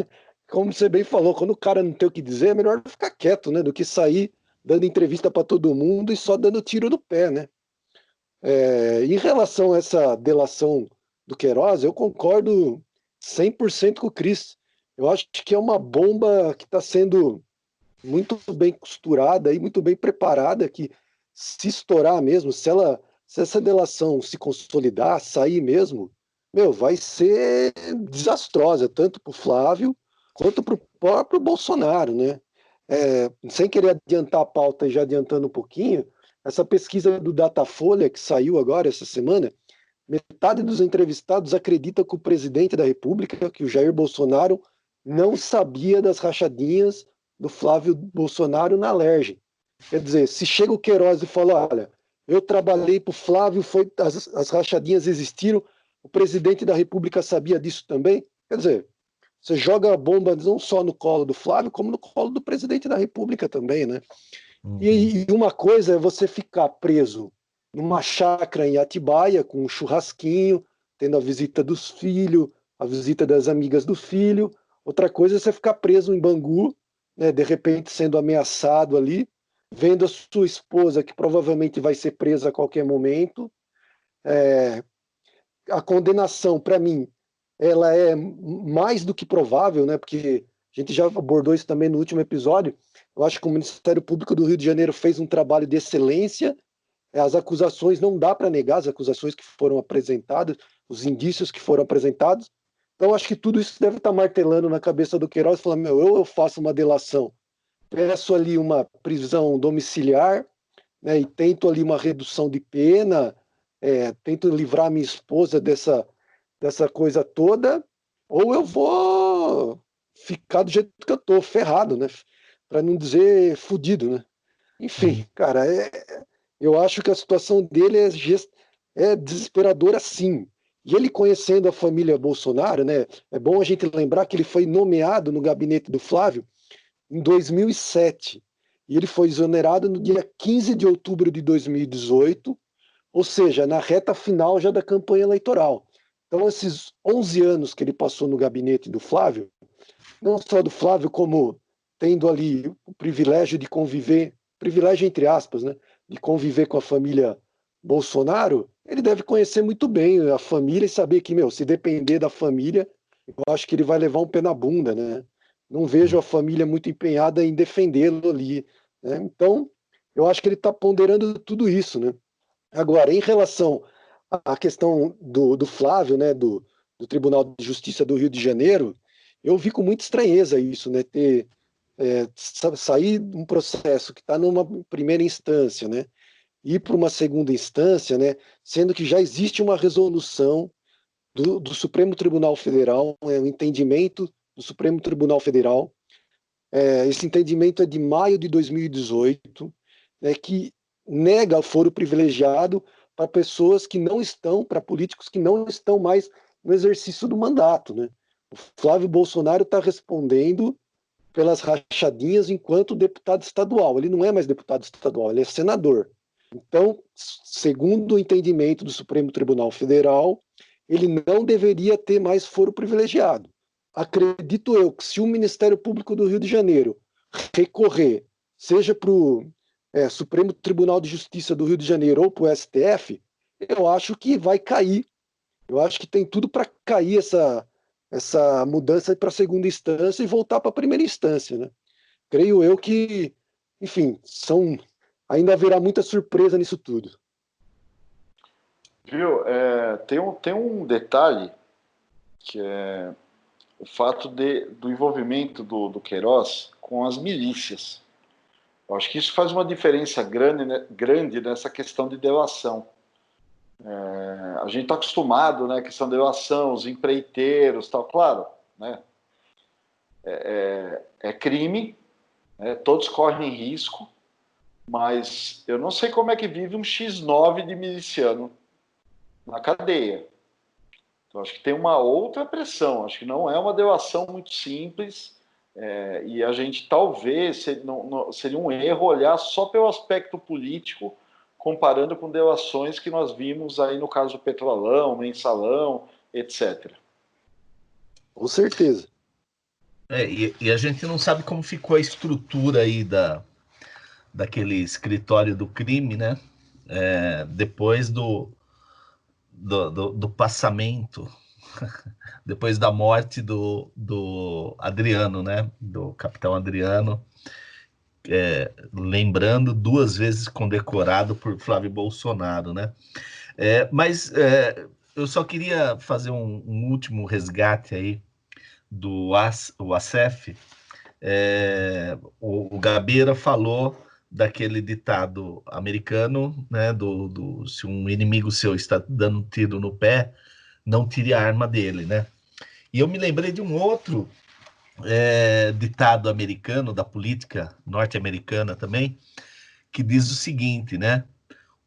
Como você bem falou, quando o cara não tem o que dizer, é melhor ficar quieto, né? Do que sair dando entrevista para todo mundo e só dando tiro no pé, né? Em relação a essa delação do Queiroz, eu concordo 100% com o Cris. Eu acho que é uma bomba que está sendo muito bem costurada e muito bem preparada, que se estourar mesmo, se essa delação se consolidar, sair mesmo, vai ser desastrosa, tanto para o Flávio quanto para o próprio Bolsonaro, né? Sem querer adiantar a pauta e já adiantando um pouquinho, essa pesquisa do Datafolha que saiu agora essa semana, metade dos entrevistados acredita que o presidente da República, que o Jair Bolsonaro, não sabia das rachadinhas do Flávio Bolsonaro na Alerj. Quer dizer, se chega o Queiroz e fala, olha, eu trabalhei para o Flávio, as rachadinhas existiram, o presidente da República sabia disso também, quer dizer, você joga a bomba não só no colo do Flávio, como no colo do presidente da República também, né? E uma coisa é você ficar preso numa chácara em Atibaia, com um churrasquinho, tendo a visita dos filhos, a visita das amigas do filho. Outra coisa é você ficar preso em Bangu, né, de repente sendo ameaçado ali, vendo a sua esposa, que provavelmente vai ser presa a qualquer momento. A condenação, para mim, ela é mais do que provável, né, porque a gente já abordou isso também no último episódio. Eu acho que o Ministério Público do Rio de Janeiro fez um trabalho de excelência. As acusações, não dá para negar as acusações que foram apresentadas, os indícios que foram apresentados. Então, acho que tudo isso deve estar martelando na cabeça do Queiroz, falando, eu faço uma delação, peço ali uma prisão domiciliar, né, e tento ali uma redução de pena, tento livrar minha esposa dessa coisa toda, ou eu vou ficar do jeito que eu tô, ferrado, né? Para não dizer fudido, né? Enfim, cara, eu acho que a situação dele é desesperadora sim. E ele conhecendo a família Bolsonaro, né, é bom a gente lembrar que ele foi nomeado no gabinete do Flávio em 2007. E ele foi exonerado no dia 15 de outubro de 2018, ou seja, na reta final já da campanha eleitoral. Então, esses 11 anos que ele passou no gabinete do Flávio, não só do Flávio, como tendo ali o privilégio de conviver, privilégio entre aspas, né, de conviver com a família Bolsonaro, ele deve conhecer muito bem a família e saber que, meu, se depender da família, eu acho que ele vai levar um pé na bunda, né? Não vejo a família muito empenhada em defendê-lo ali, né? Então, eu acho que ele está ponderando tudo isso, né? Agora, em relação à questão do Flávio, né, do Tribunal de Justiça do Rio de Janeiro, eu vi com muita estranheza isso, né, sair de um processo que está numa primeira instância, né, ir para uma segunda instância, né, sendo que já existe uma resolução do Supremo Tribunal Federal, um entendimento do Supremo Tribunal Federal. Esse entendimento é de maio de 2018, né, que nega o foro privilegiado para pessoas que não estão, para políticos que não estão mais no exercício do mandato, né? O Flávio Bolsonaro está respondendo pelas rachadinhas enquanto deputado estadual. Ele não é mais deputado estadual, ele é senador. Então, segundo o entendimento do Supremo Tribunal Federal, ele não deveria ter mais foro privilegiado. Acredito eu que se o Ministério Público do Rio de Janeiro recorrer, seja para o Supremo Tribunal de Justiça do Rio de Janeiro ou para o STF, eu acho que vai cair. Eu acho que tem tudo para cair essa mudança para a segunda instância e voltar para a primeira instância, né? Creio eu que, enfim, ainda haverá muita surpresa nisso tudo.
Viu? Tem um detalhe que é o fato do envolvimento do Queiroz com as milícias. Eu acho que isso faz uma diferença grande nessa questão de delação. A gente está acostumado, né, questão de delação, os empreiteiros, tal, claro, né, é crime, né, todos correm risco, mas eu não sei como é que vive um X9 de miliciano na cadeia. Então, acho que tem uma outra pressão, acho que não é uma delação muito simples, e a gente talvez seria um erro olhar só pelo aspecto político, comparando com delações que nós vimos aí no caso do Petrolão, Mensalão, etc.
Com certeza.
E a gente não sabe como ficou a estrutura aí daquele escritório do crime, né? Depois do passamento, depois da morte do Adriano, né? Do capitão Adriano, lembrando, 2 vezes condecorado por Flávio Bolsonaro, né? Mas eu só queria fazer um último resgate aí do ASEF. O Gabeira falou daquele ditado americano, né, se um inimigo seu está dando um tiro no pé, não tire a arma dele, né? E eu me lembrei de um outro ditado americano, da política norte-americana também, que diz o seguinte, né?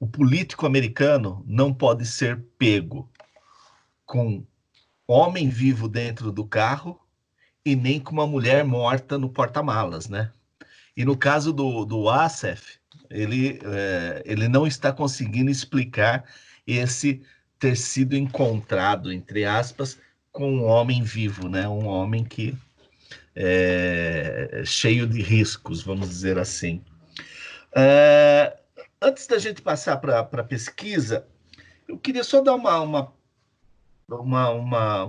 O político americano não pode ser pego com homem vivo dentro do carro e nem com uma mulher morta no porta-malas, né? E no caso do Asef, ele não está conseguindo explicar esse ter sido encontrado, entre aspas, com um homem vivo, né? Um homem que cheio de riscos, vamos dizer assim. Antes da gente passar para a pesquisa, eu queria só dar uma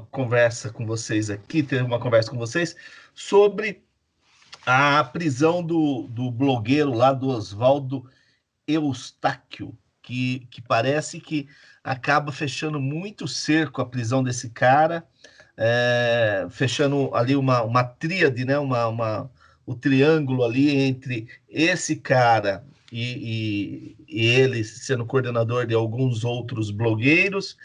conversa com vocês aqui, ter uma conversa com vocês sobre a prisão do blogueiro lá, do Oswaldo Eustáquio, que parece que acaba fechando muito cerco a prisão desse cara, fechando ali uma tríade, né? O triângulo ali entre esse cara e ele sendo coordenador de alguns outros blogueiros,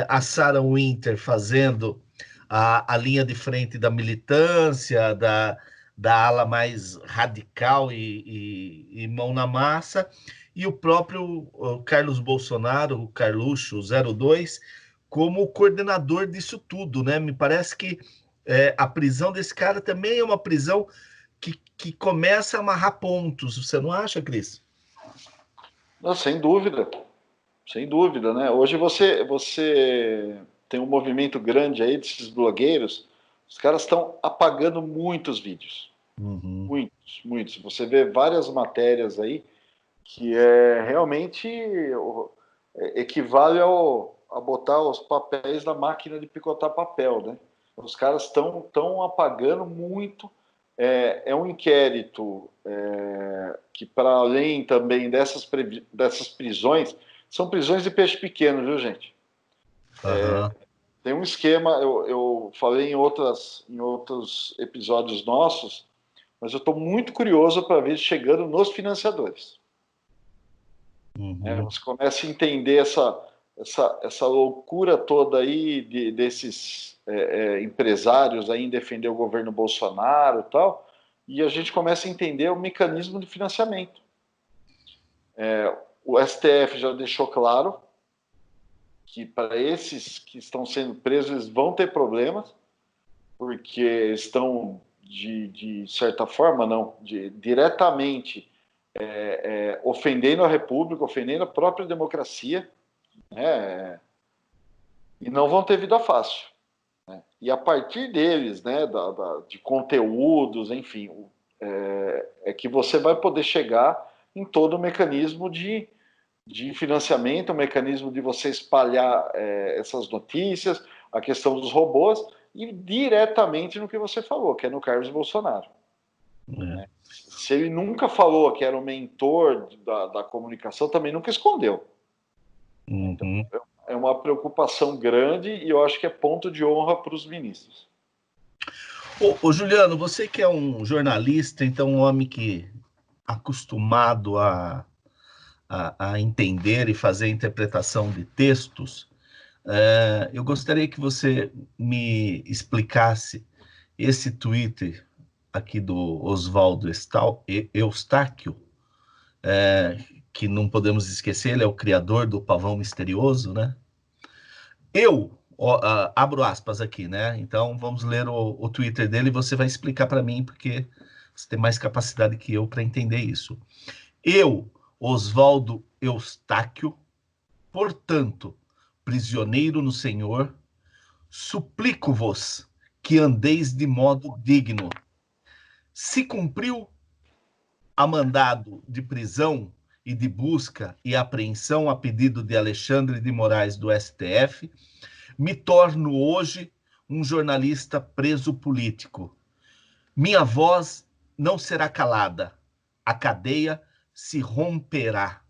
a Sarah Winter fazendo a linha de frente da militância, da ala mais radical e mão na massa, e o próprio Carlos Bolsonaro, o Carluxo 02, como coordenador disso tudo, né? Me parece que a prisão desse cara também é uma prisão que começa a amarrar pontos. Você não acha, Cris?
Não, sem dúvida, né? Hoje você tem um movimento grande aí desses blogueiros, os caras estão apagando muitos vídeos, muitos. Você vê várias matérias aí que realmente equivale a botar os papéis na máquina de picotar papel, né? Os caras estão apagando muito. É um inquérito que, para além também dessas prisões, são prisões de peixe pequeno, viu, gente? Tem um esquema, eu falei em outros episódios nossos, mas eu estou muito curioso para ver chegando nos financiadores. Você começa a entender essa loucura toda aí desses empresários aí em defender o governo Bolsonaro e tal, e a gente começa a entender o mecanismo de financiamento. O STF já deixou claro que para esses que estão sendo presos, eles vão ter problemas, porque estão, de certa forma, diretamente ofendendo a República, ofendendo a própria democracia, e não vão ter vida fácil. Né? E a partir deles, né, de conteúdos, enfim, que você vai poder chegar em todo o mecanismo de financiamento, o mecanismo de você espalhar essas notícias, a questão dos robôs, e diretamente no que você falou, que é no Carlos Bolsonaro. Né? Se ele nunca falou que era o mentor da comunicação, também nunca escondeu. Então, é uma preocupação grande e eu acho que é ponto de honra para os ministros.
Ô, Juliano, você que é um jornalista, então um homem que acostumado a entender e fazer interpretação de textos, eu gostaria que você me explicasse esse Twitter aqui do Oswaldo Eustáquio, que não podemos esquecer, ele é o criador do Pavão Misterioso, né? Abro aspas aqui, né? Então vamos ler o Twitter dele e você vai explicar para mim, porque você tem mais capacidade que eu para entender isso. Oswaldo Eustáquio, portanto, prisioneiro no Senhor, suplico-vos que andeis de modo digno. Se cumpriu a mandado de prisão e de busca e apreensão a pedido de Alexandre de Moraes do STF, me torno hoje um jornalista preso político. Minha voz não será calada. A cadeia se romperá.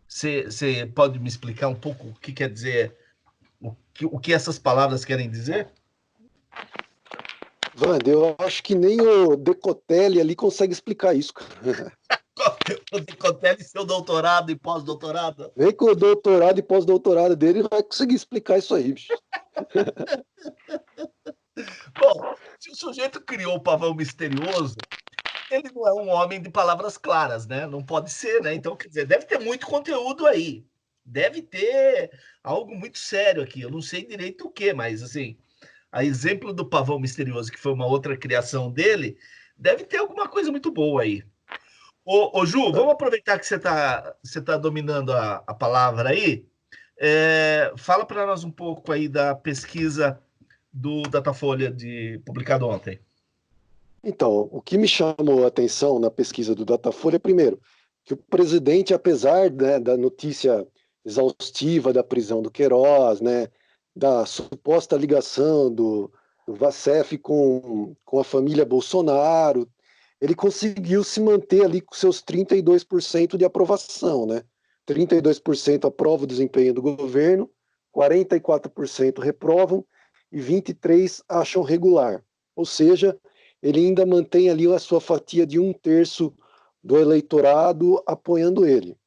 Você pode me explicar um pouco o que quer dizer, o que essas palavras querem dizer?
Wander, eu acho que nem o Decotelli ali consegue explicar isso.
O Decotelli, seu doutorado e pós-doutorado?
Nem com o doutorado e pós-doutorado dele vai conseguir explicar isso aí, bicho.
Bom, se o sujeito criou o Pavão Misterioso, ele não é um homem de palavras claras, né? Não pode ser, né? Então, quer dizer, deve ter muito conteúdo aí. Deve ter algo muito sério aqui. Eu não sei direito o que, mas, assim, a exemplo do Pavão Misterioso, que foi uma outra criação dele, deve ter alguma coisa muito boa aí. Ô Ju, vamos aproveitar que você tá dominando a palavra aí. Fala para nós um pouco aí da pesquisa do Datafolha publicado ontem.
Então, o que me chamou a atenção na pesquisa do Datafolha, primeiro, que o presidente, apesar, né, da notícia exaustiva da prisão do Queiroz, né, da suposta ligação do Vacef com a família Bolsonaro, ele conseguiu se manter ali com seus 32% de aprovação, né? 32% aprovam o desempenho do governo, 44% reprovam e 23% acham regular. Ou seja, ele ainda mantém ali a sua fatia de 1/3 do eleitorado apoiando ele.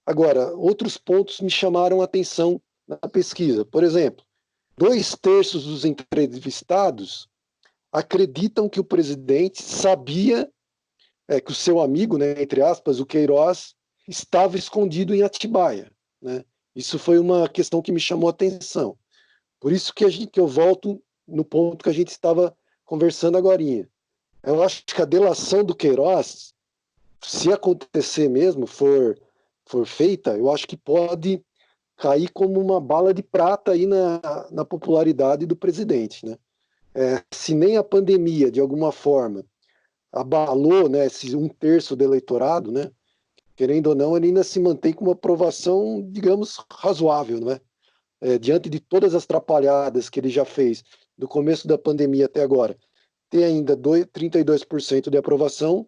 Agora, outros pontos me chamaram a atenção na pesquisa. Por exemplo, 2/3 dos entrevistados acreditam que o presidente sabia que o seu amigo, né, entre aspas, o Queiroz, estava escondido em Atibaia, né? Isso foi uma questão que me chamou a atenção. Por isso que eu volto no ponto que a gente estava conversando agorinha. Eu acho que a delação do Queiroz, se acontecer mesmo, for feita, eu acho que pode cair como uma bala de prata aí na popularidade do presidente, né? Se nem a pandemia, de alguma forma, abalou, né, esse 1/3 do eleitorado, né? Querendo ou não, ele ainda se mantém com uma aprovação, digamos, razoável, não é? Diante de todas as atrapalhadas que ele já fez do começo da pandemia até agora, ter ainda 32% de aprovação,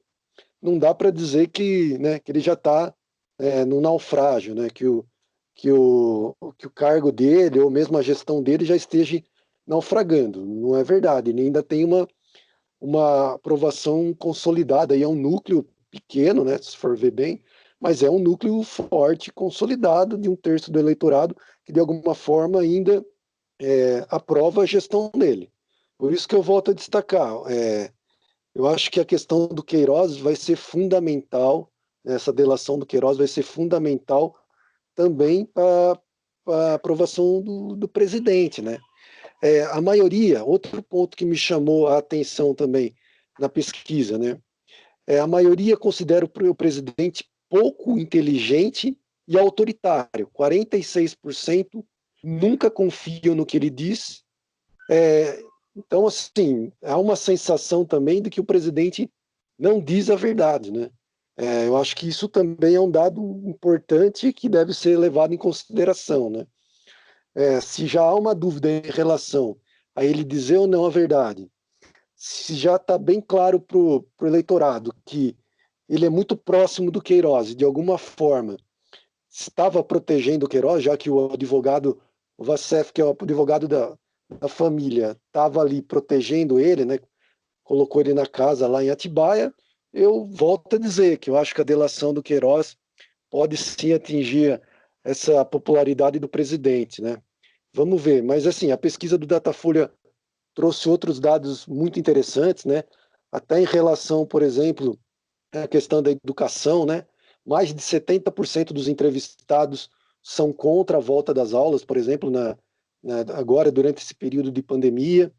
não dá para dizer que, né, que ele já está no naufrágio, né, que o cargo dele, ou mesmo a gestão dele, já esteja naufragando. Não é verdade, ele ainda tem uma aprovação consolidada, e é um núcleo pequeno, né, se for ver bem, mas é um núcleo forte, consolidado, de 1/3 do eleitorado, que de alguma forma ainda aprova a gestão dele. Por isso que eu volto a destacar, eu acho que a questão do Queiroz vai ser fundamental, essa delação do Queiroz vai ser fundamental também para a aprovação do presidente, né? A maioria, outro ponto que me chamou a atenção também na pesquisa, né? A maioria considera o presidente pouco inteligente e autoritário. 46% nunca confiam no que ele diz. Então, assim, há uma sensação também de que o presidente não diz a verdade, né? Eu acho que isso também é um dado importante que deve ser levado em consideração, né? Se já há uma dúvida em relação a ele dizer ou não a verdade, se já está bem claro para o eleitorado que ele é muito próximo do Queiroz e, de alguma forma, estava protegendo o Queiroz, já que o advogado, o Vassef, que é o advogado da família, estava ali protegendo ele, né? Colocou ele na casa lá em Atibaia. Eu volto a dizer que eu acho que a delação do Queiroz pode sim atingir essa popularidade do presidente, né? Vamos ver, mas assim, a pesquisa do Datafolha trouxe outros dados muito interessantes, né? Até em relação, por exemplo, à questão da educação, né? Mais de 70% dos entrevistados são contra a volta das aulas, por exemplo, agora durante esse período de pandemia.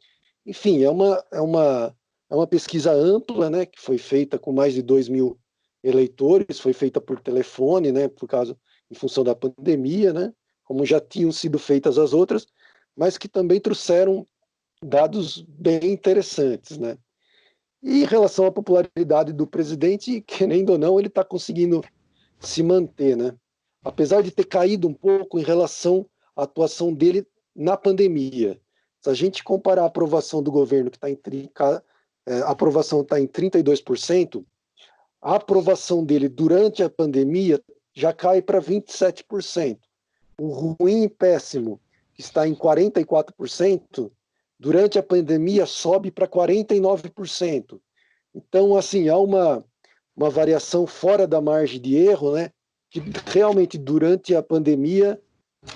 Enfim, é uma pesquisa ampla, né? Que foi feita com mais de 2.000 eleitores, foi feita por telefone, né? Em função da pandemia, né? Como já tinham sido feitas as outras, mas que também trouxeram dados bem interessantes, né? E em relação à popularidade do presidente, querendo ou não, ele está conseguindo se manter, né? Apesar de ter caído um pouco em relação à atuação dele na pandemia. Se a gente comparar a aprovação do governo, que está a aprovação está em 32%, a aprovação dele durante a pandemia já cai para 27%. O ruim e péssimo, que está em 44%, durante a pandemia sobe para 49%. Então, assim, há uma variação fora da margem de erro, né? Que realmente durante a pandemia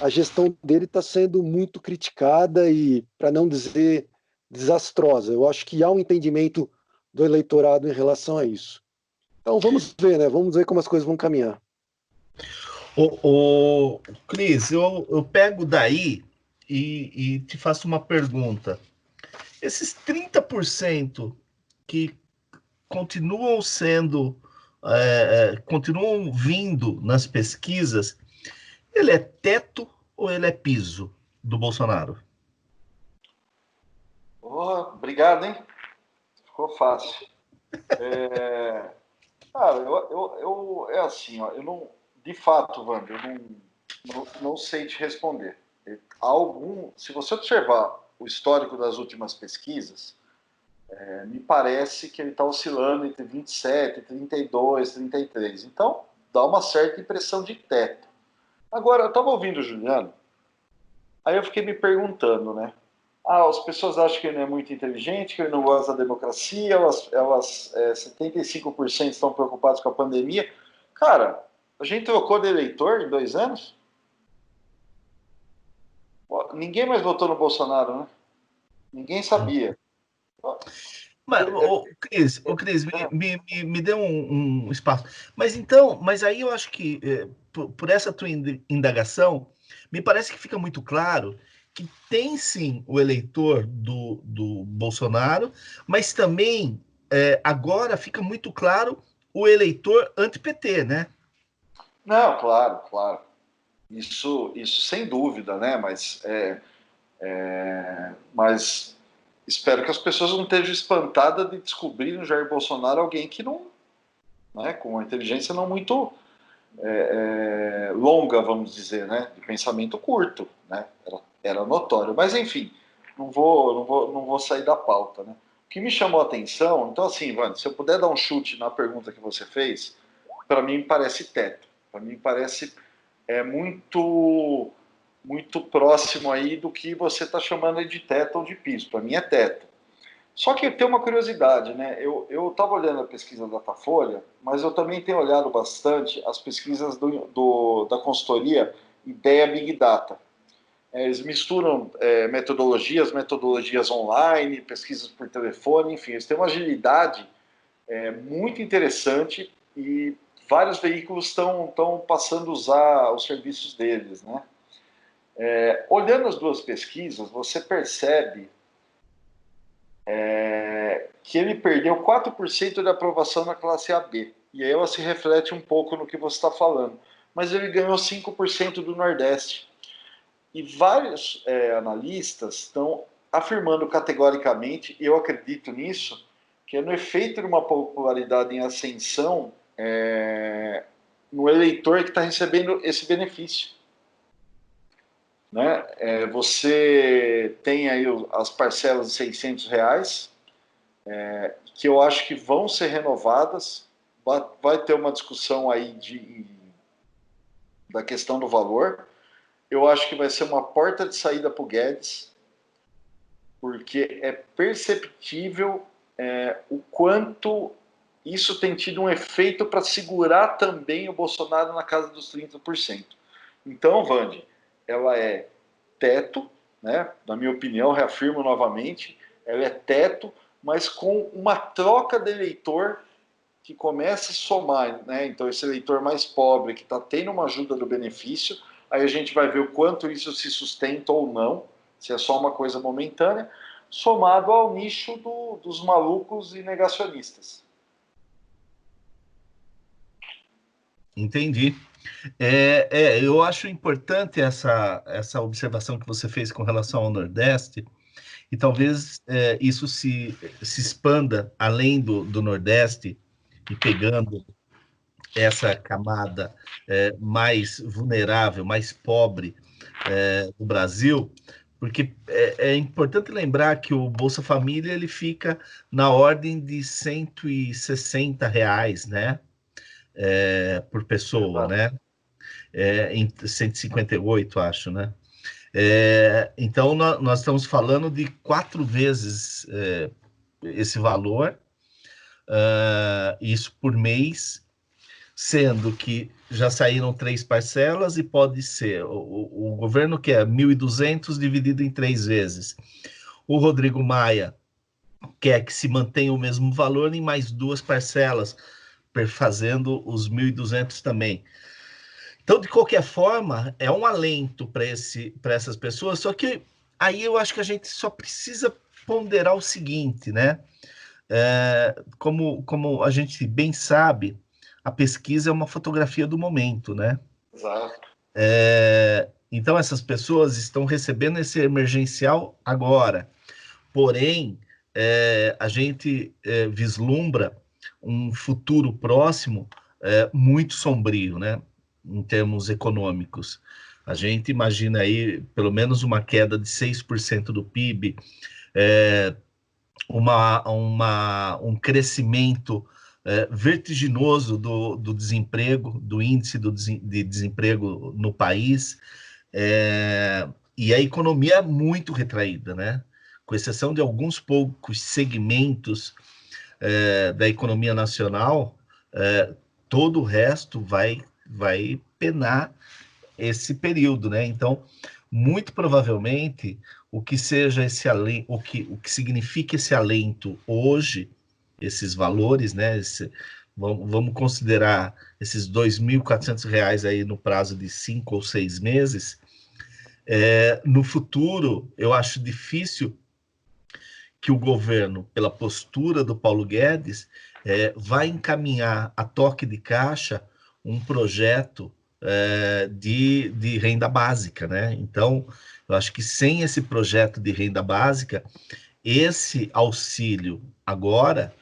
a gestão dele está sendo muito criticada e, para não dizer, desastrosa. Eu acho que há um entendimento do eleitorado em relação a isso. Então vamos ver, né? Vamos ver como as coisas vão caminhar.
Cris, eu pego daí e te faço uma pergunta. Esses 30% que continuam continuam vindo nas pesquisas, ele é teto ou ele é piso do Bolsonaro?
Obrigado, hein? Ficou fácil. Cara, é assim, ó, eu não, de fato, Wander, eu não sei te responder. Se você observar o histórico das últimas pesquisas, me parece que ele está oscilando entre 27, 32, 33. Então, dá uma certa impressão de teto. Agora, eu estava ouvindo o Juliano, aí eu fiquei me perguntando, né? As pessoas acham que ele não é muito inteligente, que ele não gosta da democracia, elas 75% estão preocupados com a pandemia. Cara, a gente trocou de eleitor em 2 anos? Ninguém mais votou no Bolsonaro, né? Ninguém sabia.
Mas, Cris, me dê um espaço. Mas aí eu acho que, por essa tua indagação, me parece que fica muito claro que tem sim o eleitor do Bolsonaro, mas também agora fica muito claro o eleitor anti-PT, né?
Não, claro, claro. Isso sem dúvida, né? Mas espero que as pessoas não estejam espantadas de descobrir no Jair Bolsonaro alguém que não, né, com uma inteligência não muito longa, vamos dizer, né, de pensamento curto, né, era notório. Mas enfim, não vou sair da pauta, né. O que me chamou a atenção, então assim, Vando, se eu puder dar um chute na pergunta que você fez, para mim parece teto, para mim parece muito próximo aí do que você está chamando de teto ou de piso. Para mim é teto. Só que tem uma curiosidade, né? Eu estava olhando a pesquisa da Datafolha, mas eu também tenho olhado bastante as pesquisas da consultoria Ideia Big Data. Eles misturam metodologias online, pesquisas por telefone, enfim, eles têm uma agilidade muito interessante e vários veículos estão passando a usar os serviços deles, né? Olhando as duas pesquisas, você percebe que ele perdeu 4% de aprovação na classe AB. E aí ela se reflete um pouco no que você está falando. Mas ele ganhou 5% do Nordeste. E vários analistas estão afirmando categoricamente, e eu acredito nisso, que é no efeito de uma popularidade em ascensão no eleitor que está recebendo esse benefício. Né? Você tem aí as parcelas de R$600, que eu acho que vão ser renovadas. Vai ter uma discussão aí da questão do valor. Eu acho que vai ser uma porta de saída para o Guedes, porque é perceptível o quanto isso tem tido um efeito para segurar também o Bolsonaro na casa dos 30%. Então, Vande, ela é teto, né? Na minha opinião, reafirmo novamente, ela é teto, mas com uma troca de eleitor que começa a somar, né? Então, esse eleitor mais pobre, que está tendo uma ajuda do benefício, aí a gente vai ver o quanto isso se sustenta ou não, se é só uma coisa momentânea, somado ao nicho dos malucos e negacionistas.
Entendi. Eu acho importante essa observação que você fez com relação ao Nordeste, e talvez isso se expanda além do Nordeste, e pegando essa camada mais vulnerável, mais pobre do Brasil, porque é importante lembrar que o Bolsa Família ele fica na ordem de R$160, né? Por pessoa, né? Em 158, acho, né? Então, nós estamos falando de 4 vezes esse valor, isso por mês, sendo que já saíram 3 parcelas e pode ser, o governo quer 1.200 dividido em 3 vezes. O Rodrigo Maia quer que se mantenha o mesmo valor em mais 2 parcelas, fazendo os 1.200 também. Então, de qualquer forma, é um alento para essas pessoas, só que aí eu acho que a gente só precisa ponderar o seguinte, né? Como a gente bem sabe, a pesquisa é uma fotografia do momento, né?
Exato.
Então, essas pessoas estão recebendo esse emergencial agora. Porém, a gente vislumbra um futuro próximo muito sombrio, né? Em termos econômicos. A gente imagina aí pelo menos uma queda de 6% do PIB, um crescimento vertiginoso do desemprego, do índice de desemprego no país, e a economia muito retraída, né? Com exceção de alguns poucos segmentos da economia nacional, todo o resto vai penar esse período, né? Então, muito provavelmente, o que seja esse alento, o que significa esse alento hoje, esses valores, né? Vamos considerar esses R$ 2.400 aí no prazo de 5 ou 6 meses. No futuro, eu acho difícil que o governo, pela postura do Paulo Guedes, vai encaminhar a toque de caixa um projeto de renda básica, né? Então, eu acho que sem esse projeto de renda básica, esse auxílio agora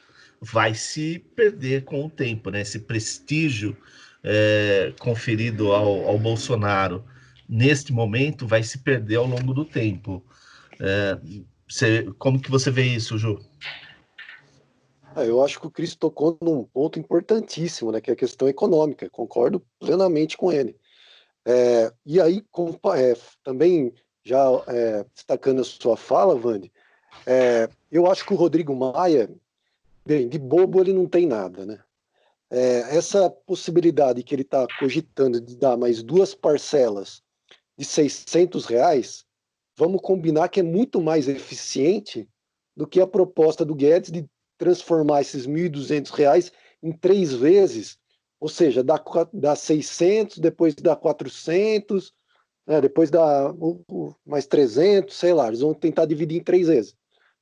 vai se perder com o tempo, né? Esse prestígio conferido ao Bolsonaro neste momento vai se perder ao longo do tempo. Como que você vê isso, Ju?
Eu acho que o Cris tocou num ponto importantíssimo, né, que é a questão econômica. Concordo plenamente com ele. E aí, também, já destacando a sua fala, Vande, eu acho que o Rodrigo Maia, bem, de bobo ele não tem nada, né? Essa possibilidade que ele está cogitando de dar mais 2 parcelas de R$ 600, vamos combinar que é muito mais eficiente do que a proposta do Guedes de transformar esses R$ 1.200 em 3 vezes, ou seja, dá 600, depois dá 400, né, depois dá mais 300, sei lá, eles vão tentar dividir em 3 vezes.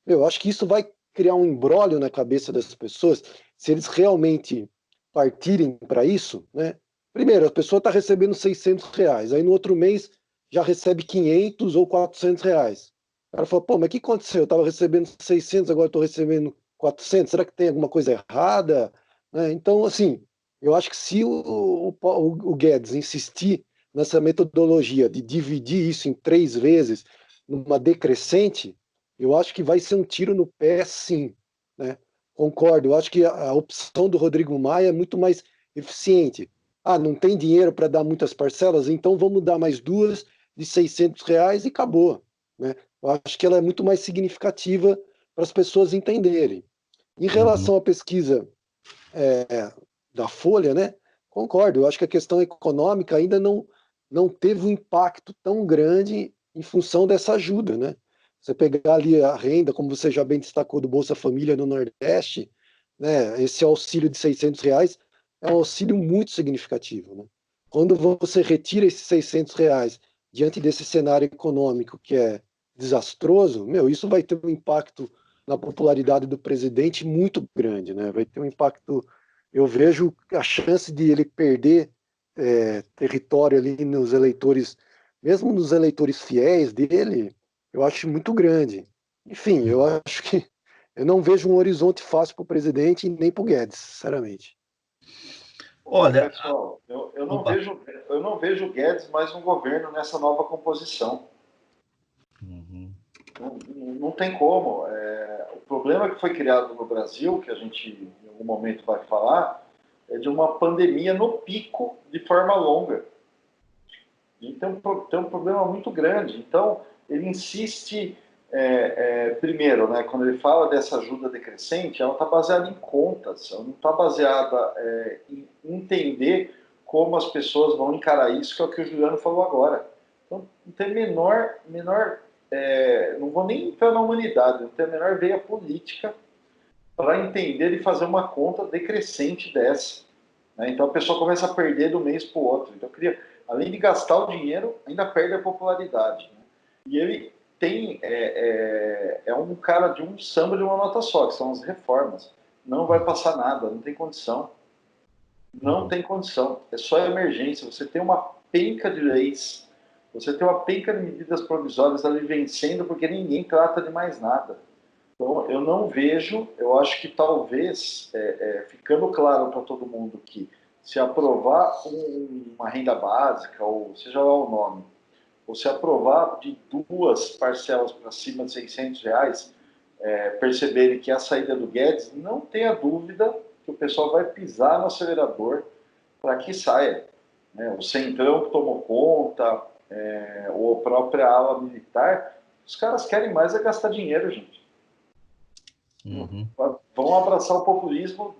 Eu acho que isso vai criar um imbróglio na cabeça das pessoas, se eles realmente partirem para isso, né? Primeiro, a pessoa está recebendo R$ 600, aí no outro mês já recebe 500 ou R$ 400. O cara fala, pô, mas o que aconteceu? Eu estava recebendo 600, agora estou recebendo 400, será que tem alguma coisa errada? Né? Então, assim, eu acho que se o Guedes insistir nessa metodologia de dividir isso em 3 vezes, numa decrescente, eu acho que vai ser um tiro no pé, sim. Né? Concordo, eu acho que a opção do Rodrigo Maia é muito mais eficiente. Não tem dinheiro para dar muitas parcelas, então vamos dar mais 2 de R$ 600 e acabou. Né? Eu acho que ela é muito mais significativa para as pessoas entenderem. Em relação à pesquisa da Folha, né? Concordo, eu acho que a questão econômica ainda não teve um impacto tão grande em função dessa ajuda, né? Você pegar ali a renda, como você já bem destacou, do Bolsa Família no Nordeste, né? Esse auxílio de R$ 600 é um auxílio muito significativo, né? Quando você retira esses R$ 600 diante desse cenário econômico que é desastroso, isso vai ter um impacto na popularidade do presidente muito grande, né? Vai ter um impacto. Eu vejo a chance de ele perder território ali nos eleitores, mesmo nos eleitores fiéis dele, eu acho muito grande. Enfim, eu acho que eu não vejo um horizonte fácil para o presidente e nem para o Guedes, sinceramente.
Olha,
pessoal, eu não vejo o Guedes mais no governo nessa nova composição. Não tem como. O problema que foi criado no Brasil, que a gente em algum momento vai falar, é de uma pandemia no pico de forma longa. E tem um problema muito grande. Então, ele insiste, primeiro, né, quando ele fala dessa ajuda decrescente, ela está baseada em contas, ela não está baseada em entender como as pessoas vão encarar isso, que é o que o Juliano falou agora. Então, não tem menor não vou nem entrar na humanidade, não tem a menor veia política para entender e fazer uma conta decrescente dessa. Né? Então a pessoa começa a perder do mês para o outro. Então, além de gastar o dinheiro, ainda perde a popularidade. Né? E ele é um cara de um samba de uma nota só, que são as reformas. Não vai passar nada, não tem condição. Não tem condição. É só emergência. Você tem uma penca de leis, você tem uma penca de medidas provisórias ali vencendo porque ninguém trata de mais nada. Então, eu não vejo, eu acho que talvez, ficando claro para todo mundo que se aprovar uma renda básica, ou seja lá o nome, ou se aprovar de 2 parcelas para cima de R$ 600, perceberem que é a saída do Guedes, não tenha dúvida que o pessoal vai pisar no acelerador para que saia. Né? O Centrão que tomou conta, ou a própria ala militar, os caras querem mais gastar dinheiro, gente. Vão abraçar o populismo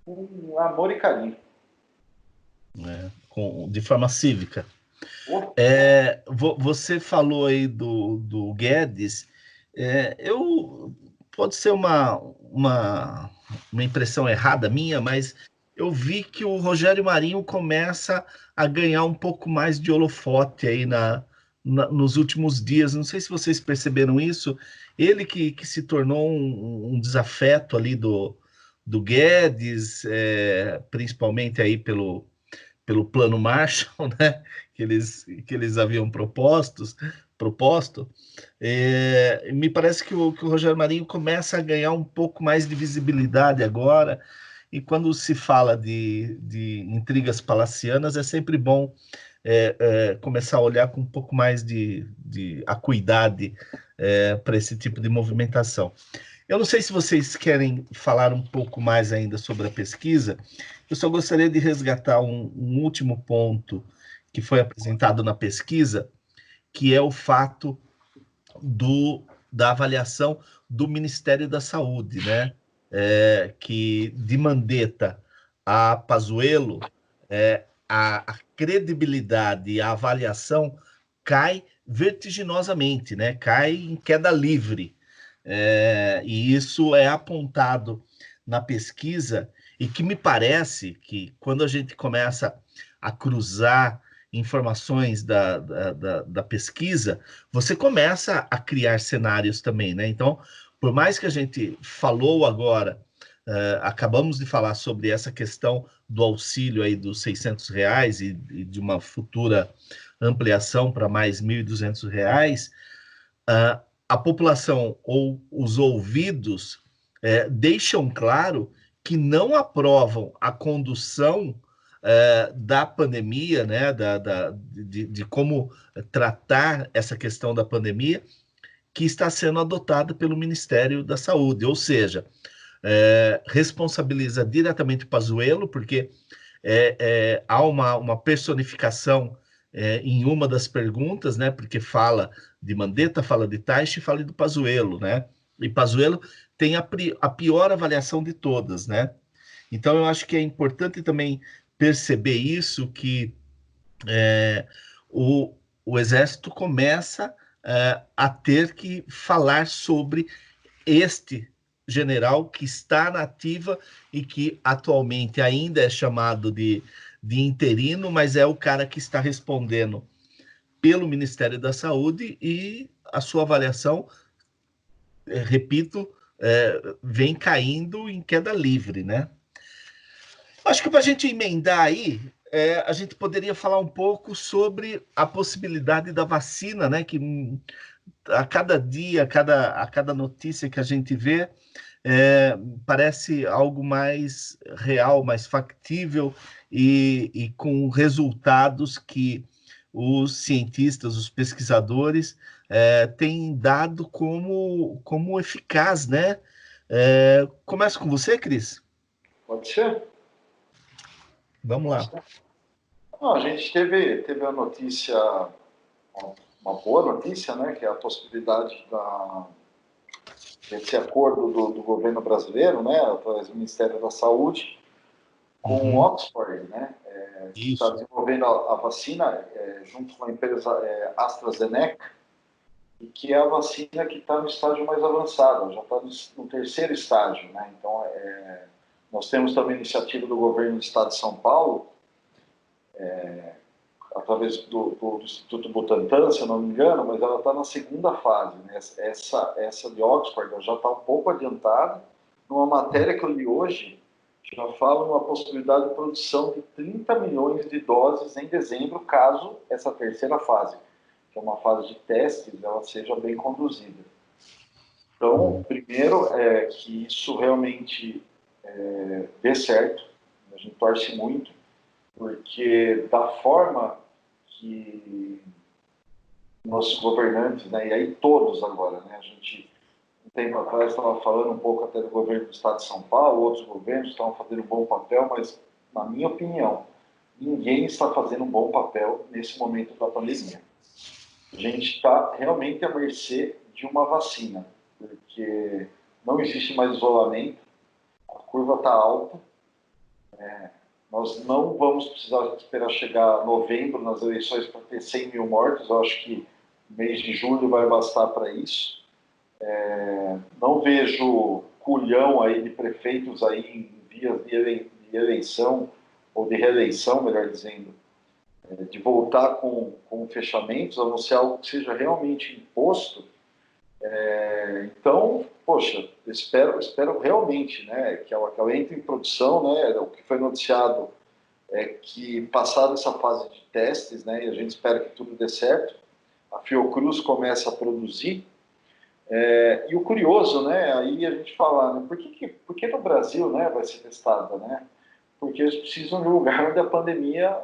com amor e carinho.
De forma cívica.
Oh,
Você falou aí do Guedes, pode ser uma impressão errada minha, mas eu vi que o Rogério Marinho começa a ganhar um pouco mais de holofote aí nos últimos dias. Não sei se vocês perceberam isso. Ele que se tornou um desafeto ali do Guedes, principalmente aí pelo plano Marshall, né, que eles haviam proposto, me parece que o Rogério Marinho começa a ganhar um pouco mais de visibilidade agora, e quando se fala de intrigas palacianas, é sempre bom começar a olhar com um pouco mais de acuidade para esse tipo de movimentação. Eu não sei se vocês querem falar um pouco mais ainda sobre a pesquisa. Eu só gostaria de resgatar um último ponto que foi apresentado na pesquisa, que é o fato da avaliação do Ministério da Saúde, né? Que de Mandetta a Pazuello, a credibilidade e a avaliação cai vertiginosamente, né? Cai em queda livre. E isso é apontado na pesquisa, e que me parece que quando a gente começa a cruzar informações da pesquisa, você começa a criar cenários também, né? Então, por mais que a gente falou agora, acabamos de falar sobre essa questão do auxílio aí dos R$ 600 e de uma futura ampliação para mais R$ 1.200, a população ou os ouvidos deixam claro que não aprovam a condução da pandemia, né, de como tratar essa questão da pandemia, que está sendo adotada pelo Ministério da Saúde, ou seja, responsabiliza diretamente o Pazuello, porque há uma personificação em uma das perguntas, né? Porque fala de Mandetta, fala de Taixe, fala do Pazuello, né? E Pazuello tem a pior avaliação de todas, né? Então eu acho que é importante também perceber isso, que o, o Exército começa a ter que falar sobre este general que está na ativa e que atualmente ainda é chamado de interino, mas é o cara que está respondendo pelo Ministério da Saúde, e a sua avaliação, repito, vem caindo em queda livre, né? Acho que para a gente emendar aí, a gente poderia falar um pouco sobre a possibilidade da vacina, né? Que a cada dia, a cada notícia que a gente vê, parece algo mais real, mais factível, e com resultados que os cientistas, os pesquisadores têm dado como eficaz, né? Começa com você, Cris?
pode ser?
Vamos lá.
Não, a gente teve a notícia, uma boa notícia, né, que é a possibilidade desse acordo do governo brasileiro, né, através do Ministério da Saúde, com Oxford, né, que está desenvolvendo a vacina junto com a empresa AstraZeneca, e que é a vacina que está no estágio mais avançado, já está no terceiro estágio, né. Então, nós temos também a iniciativa do governo do estado de São Paulo, através do Instituto Butantan, se eu não me engano, mas ela está na segunda fase, né? Essa de Oxford já está um pouco adiantada. Numa matéria que eu li hoje, já fala uma possibilidade de produção de 30 milhões de doses em dezembro, caso essa terceira fase, que é uma fase de testes, ela seja bem conduzida. Então, primeiro, que isso realmente dê certo, a gente torce muito, porque da forma que nossos governantes, né, e aí todos agora, né, a gente, um tempo atrás, estava falando um pouco até do governo do estado de São Paulo, outros governos estavam fazendo um bom papel, mas, na minha opinião, ninguém está fazendo um bom papel nesse momento da pandemia. A gente está realmente à mercê de uma vacina, porque não existe mais isolamento, a curva está alta, Nós não vamos precisar esperar chegar novembro nas eleições para ter 100 mil mortos. Eu acho que mês de julho vai bastar para isso. Não vejo culhão aí de prefeitos aí em vias de eleição, ou de reeleição, melhor dizendo, de voltar com fechamentos, a não ser algo que seja realmente imposto. Então, poxa, espero realmente, né, que ela entre em produção, né, o que foi noticiado é que passada essa fase de testes, né, e a gente espera que tudo dê certo, a Fiocruz começa a produzir. E o curioso, né, aí a gente fala, né, por que no Brasil, né, vai ser testada, né? Porque eles precisam de um lugar onde a pandemia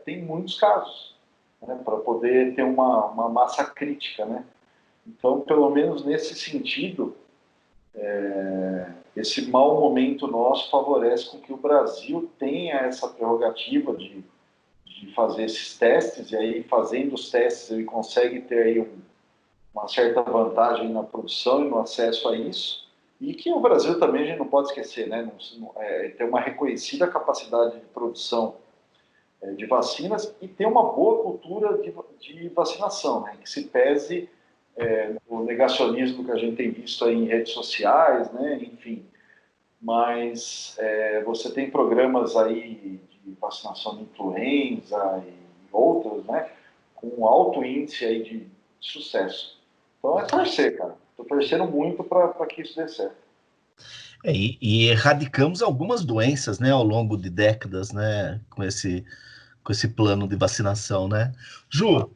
tem muitos casos, né, para poder ter uma massa crítica, né? Então, pelo menos nesse sentido, esse mau momento nosso favorece com que o Brasil tenha essa prerrogativa de fazer esses testes, e aí, fazendo os testes, ele consegue ter aí uma certa vantagem na produção e no acesso a isso, e que o Brasil também, a gente não pode esquecer, né? Tem uma reconhecida capacidade de produção de vacinas e tem uma boa cultura de vacinação, né? Que se pese o negacionismo que a gente tem visto aí em redes sociais, né? Enfim, mas você tem programas aí de vacinação de influenza e outros, né? Com alto índice aí de sucesso. Então é torcer, cara. Estou torcendo muito para que isso dê certo.
E erradicamos algumas doenças, né, ao longo de décadas, né, com esse plano de vacinação, né? Ju,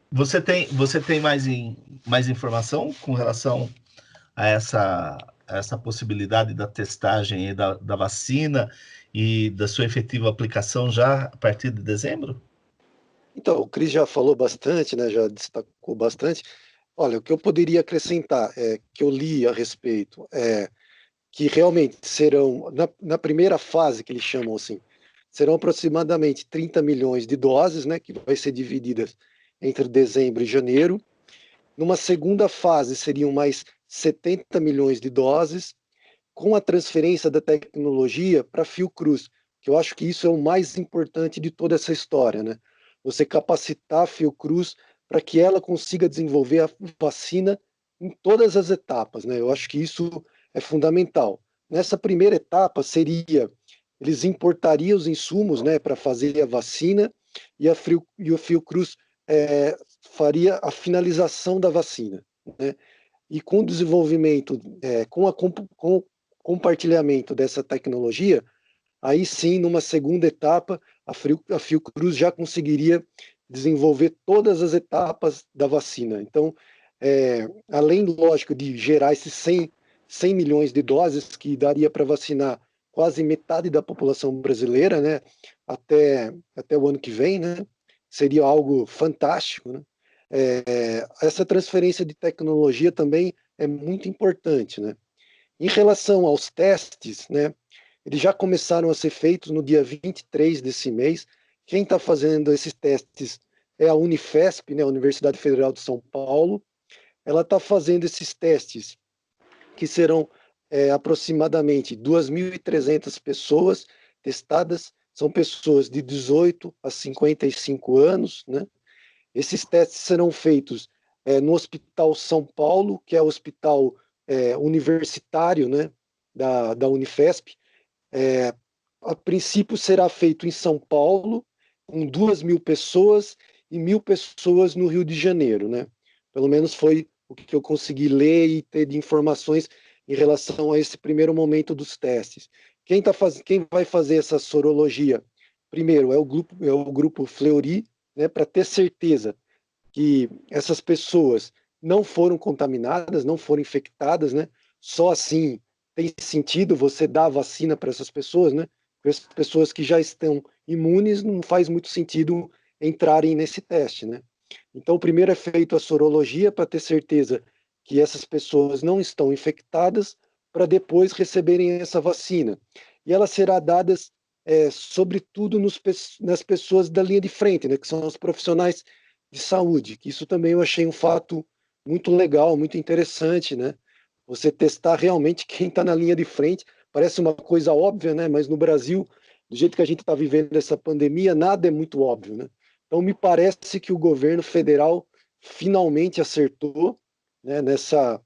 você tem mais informação com relação a essa possibilidade da testagem e da vacina e da sua efetiva aplicação já a partir de dezembro?
Então, o Cris já falou bastante, né, já destacou bastante. Olha, o que eu poderia acrescentar que eu li a respeito que realmente serão, na primeira fase que eles chamam assim, serão aproximadamente 30 milhões de doses, né, que vai ser divididas entre dezembro e janeiro. Numa segunda fase seriam mais 70 milhões de doses, com a transferência da tecnologia para Fiocruz, que eu acho que isso é o mais importante de toda essa história, né? Você capacitar a Fiocruz para que ela consiga desenvolver a vacina em todas as etapas, né? Eu acho que isso é fundamental. Nessa primeira etapa eles importariam os insumos, né, para fazer a vacina e a Fiocruz faria a finalização da vacina, né? E com o desenvolvimento, com o compartilhamento dessa tecnologia, aí sim, numa segunda etapa, a Fiocruz já conseguiria desenvolver todas as etapas da vacina. Então, além, lógico, de gerar esses 100 milhões de doses, que daria para vacinar quase metade da população brasileira, né, até o ano que vem, né, seria algo fantástico, né? Essa transferência de tecnologia também é muito importante, né? Em relação aos testes, né, eles já começaram a ser feitos no dia 23 desse mês. Quem está fazendo esses testes é a Unifesp, né, a Universidade Federal de São Paulo. Ela está fazendo esses testes, que serão aproximadamente 2.300 pessoas testadas. São pessoas de 18 a 55 anos, né? Esses testes serão feitos no Hospital São Paulo, que é o hospital universitário, né, da Unifesp. A princípio será feito em São Paulo, com 2.000 pessoas e 1.000 pessoas no Rio de Janeiro, né? Pelo menos foi o que eu consegui ler e ter de informações em relação a esse primeiro momento dos testes. Quem vai fazer essa sorologia? Primeiro, é o grupo Fleury, né, para ter certeza que essas pessoas não foram contaminadas, não foram infectadas, né? Só assim tem sentido você dar a vacina para essas pessoas, né? Para as pessoas que já estão imunes, não faz muito sentido entrarem nesse teste, né? Então, primeiro é feito a sorologia para ter certeza que essas pessoas não estão infectadas, para depois receberem essa vacina. E ela será dada, sobretudo, nas pessoas da linha de frente, né? Que são os profissionais de saúde, que isso também eu achei um fato muito legal, muito interessante, né? Você testar realmente quem está na linha de frente, parece uma coisa óbvia, né? Mas no Brasil do jeito que a gente está vivendo essa pandemia, nada é muito óbvio, né? Então, me parece que o governo federal finalmente acertou, né, nessa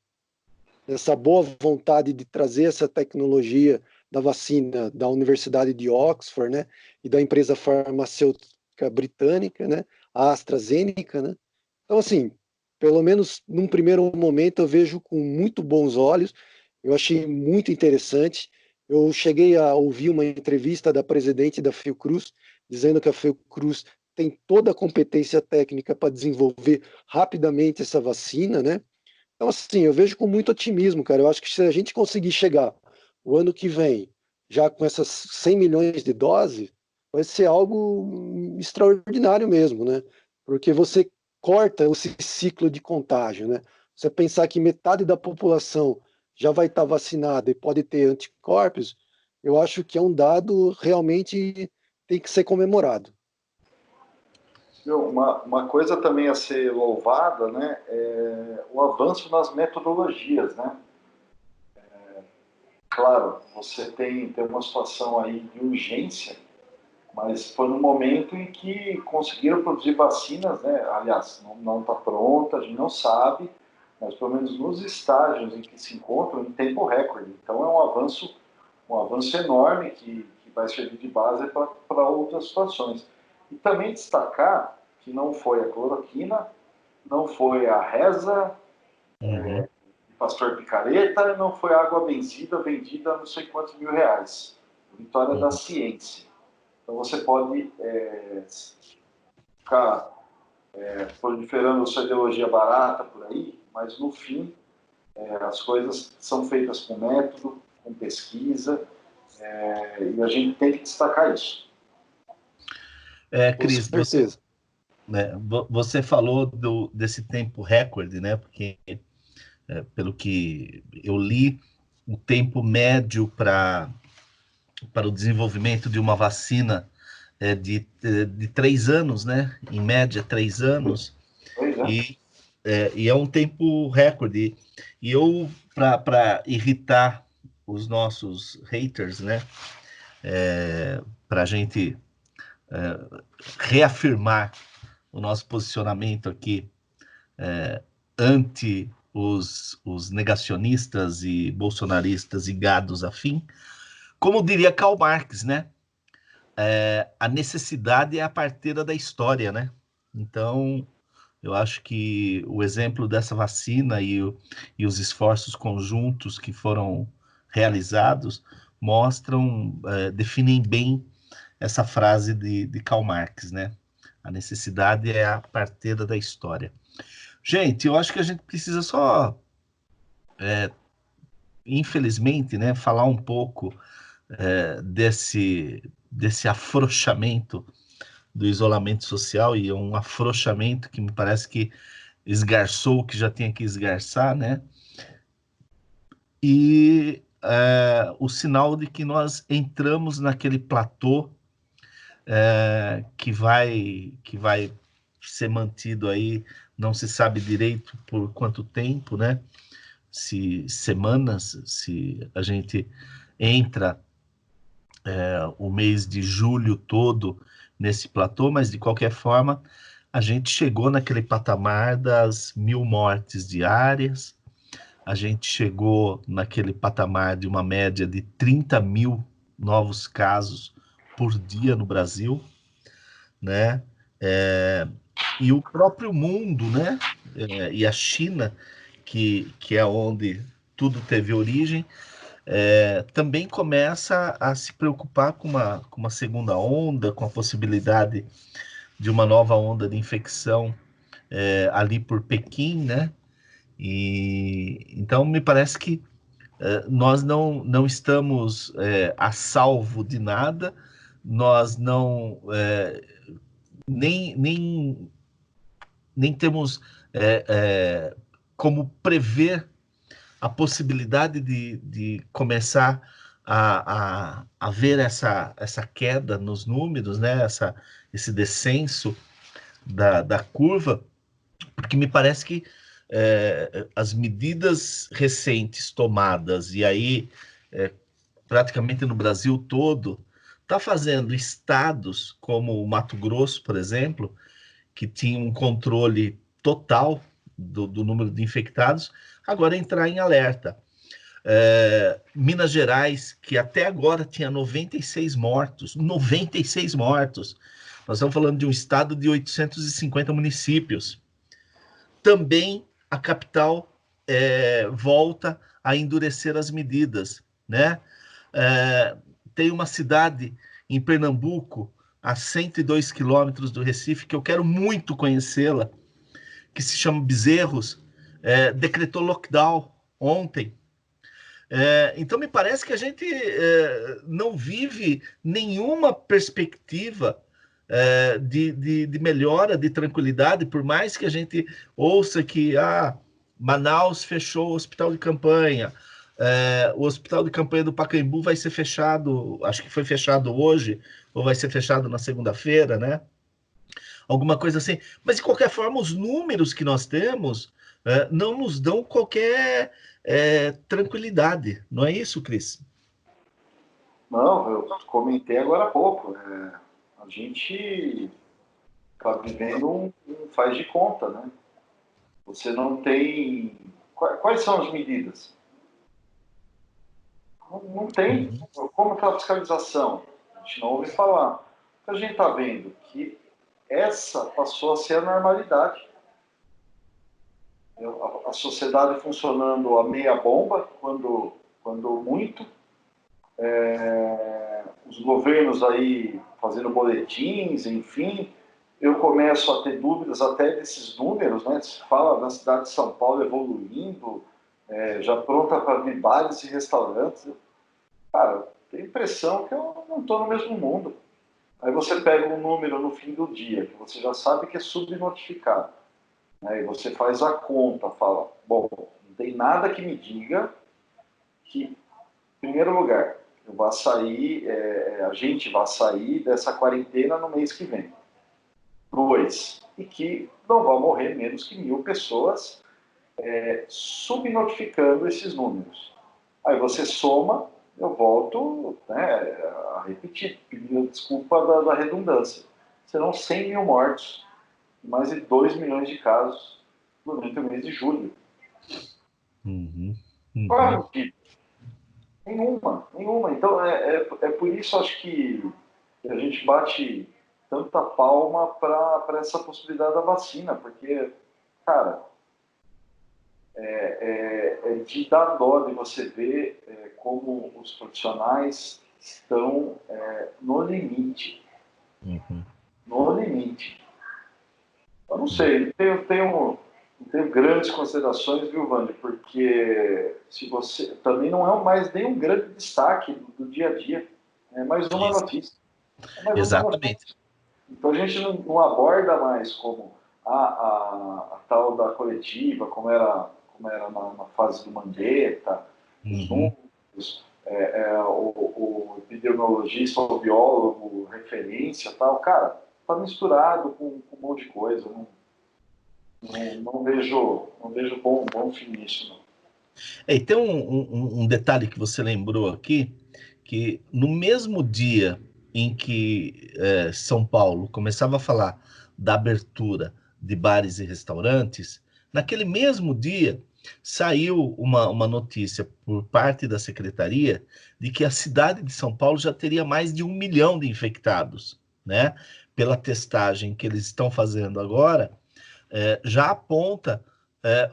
boa vontade de trazer essa tecnologia da vacina da Universidade de Oxford, né, e da empresa farmacêutica britânica, né, a AstraZeneca, né. Então, assim, pelo menos num primeiro momento eu vejo com muito bons olhos, eu achei muito interessante. Eu cheguei a ouvir uma entrevista da presidente da Fiocruz, dizendo que a Fiocruz tem toda a competência técnica para desenvolver rapidamente essa vacina, né? Então, assim, eu vejo com muito otimismo, cara. Eu acho que se a gente conseguir chegar o ano que vem, já com essas 100 milhões de doses, vai ser algo extraordinário mesmo, né? Porque você corta esse ciclo de contágio, né? Você pensar que metade da população já vai estar vacinada e pode ter anticorpos, eu acho que é um dado realmente tem que ser comemorado.
Uma coisa também a ser louvada, né, é o avanço nas metodologias, né? Claro, você tem uma situação aí de urgência, mas foi no momento em que conseguiram produzir vacinas, né? Aliás, não está pronta, a gente não sabe, mas pelo menos nos estágios em que se encontram, em tempo recorde. Então é um avanço enorme que vai servir de base para outras situações. E também destacar que não foi a cloroquina, não foi a reza, Pastor Picareta, não foi água benzida vendida a não sei quantos mil reais. Vitória da ciência. Então você pode ficar proliferando sua ideologia barata por aí, mas no fim as coisas são feitas com método, com pesquisa, e a gente tem que destacar isso.
Cris, você falou desse tempo recorde, né? Porque, pelo que eu li, o tempo médio para o desenvolvimento de uma vacina é de 3 anos, né? Em média, 3 anos. E é um tempo recorde. E eu, para irritar os nossos haters, né? Para a gente reafirmar o nosso posicionamento aqui ante os negacionistas e bolsonaristas e gados afim, como diria Karl Marx, né? A necessidade é a parteira da história, né? Então, eu acho que o exemplo dessa vacina e os esforços conjuntos que foram realizados mostram, definem bem essa frase de Karl Marx, né? A necessidade é a parteira da história. Gente, eu acho que a gente precisa só, infelizmente, né, falar um pouco desse afrouxamento do isolamento social, e um afrouxamento que me parece que esgarçou o que já tinha que esgarçar, né? E o sinal de que nós entramos naquele platô que vai ser mantido aí, não se sabe direito por quanto tempo, né? Se semanas, se a gente entra o mês de julho todo nesse platô, mas de qualquer forma a gente chegou naquele patamar das 1.000 mortes diárias, a gente chegou naquele patamar de uma média de 30 mil novos casos por dia no Brasil, né? E o próprio mundo, né? E a China, que é onde tudo teve origem, também começa a se preocupar com uma segunda onda, com a possibilidade de uma nova onda de infecção ali por Pequim, né? E então me parece que nós não estamos a salvo de nada, nós não nem temos como prever a possibilidade de começar a ver essa queda nos números, né? Esse descenso da curva, porque me parece que as medidas recentes tomadas, e aí praticamente no Brasil todo, está fazendo estados como o Mato Grosso, por exemplo, que tinha um controle total do número de infectados, agora entrar em alerta. Minas Gerais, que até agora tinha 96 mortos, 96 mortos. Nós estamos falando de um estado de 850 municípios. Também a capital volta a endurecer as medidas, né? Tem uma cidade em Pernambuco, a 102 quilômetros do Recife, que eu quero muito conhecê-la, que se chama Bezerros, decretou lockdown ontem. Então, me parece que a gente não vive nenhuma perspectiva de melhora, de tranquilidade, por mais que a gente ouça que Manaus fechou o hospital de campanha, o hospital de campanha do Pacaembu vai ser fechado, acho que foi fechado hoje, ou vai ser fechado na segunda-feira, né? Alguma coisa assim. Mas, de qualquer forma, os números que nós temos não nos dão qualquer tranquilidade. Não é isso, Cris?
Não, eu comentei agora há pouco. A gente está vivendo um faz de conta, né? Você não tem... Quais são as medidas? Não tem. Como está a fiscalização? A gente não ouve falar. O que a gente está vendo que essa passou a ser a normalidade. A sociedade funcionando a meia bomba, quando muito. Os governos aí fazendo boletins, enfim. Eu começo a ter dúvidas até desses números, né? Se fala da cidade de São Paulo evoluindo, já pronta para abrir bares e restaurantes. Cara, tenho a impressão que eu não estou no mesmo mundo. Aí você pega um número no fim do dia, que você já sabe que é subnotificado. Aí você faz a conta, fala, bom, não tem nada que me diga que, em primeiro lugar, eu vou sair, a gente vai sair dessa quarentena no mês que vem. 2, e que não vão morrer menos que 1.000 pessoas subnotificando esses números. Aí você soma, eu volto a repetir, pedindo desculpa da redundância. Serão 100 mil mortos, mais de 2 milhões de casos durante o mês de julho. Qual é a motivo? Nenhuma. Então, é por isso, acho que a gente bate tanta palma para essa possibilidade da vacina, porque, cara, é de dar dó de você ver como os profissionais estão no limite. No limite. Eu não sei, eu tenho grandes considerações, viu, Wander? Porque se você também não é mais nenhum grande destaque do dia a dia. É mais uma notícia.
Exatamente.
Então a gente não aborda mais como a tal da coletiva, como era na fase do Mandetta, os números, o epidemiologista, o biólogo, referência, tal. Cara, tá misturado com um monte de coisa. Não vejo bom fim nisso, não.
E tem um detalhe que você lembrou aqui, que no mesmo dia em que São Paulo começava a falar da abertura de bares e restaurantes, naquele mesmo dia saiu uma notícia por parte da secretaria de que a cidade de São Paulo já teria mais de 1 milhão de infectados, né? Pela testagem que eles estão fazendo agora, já aponta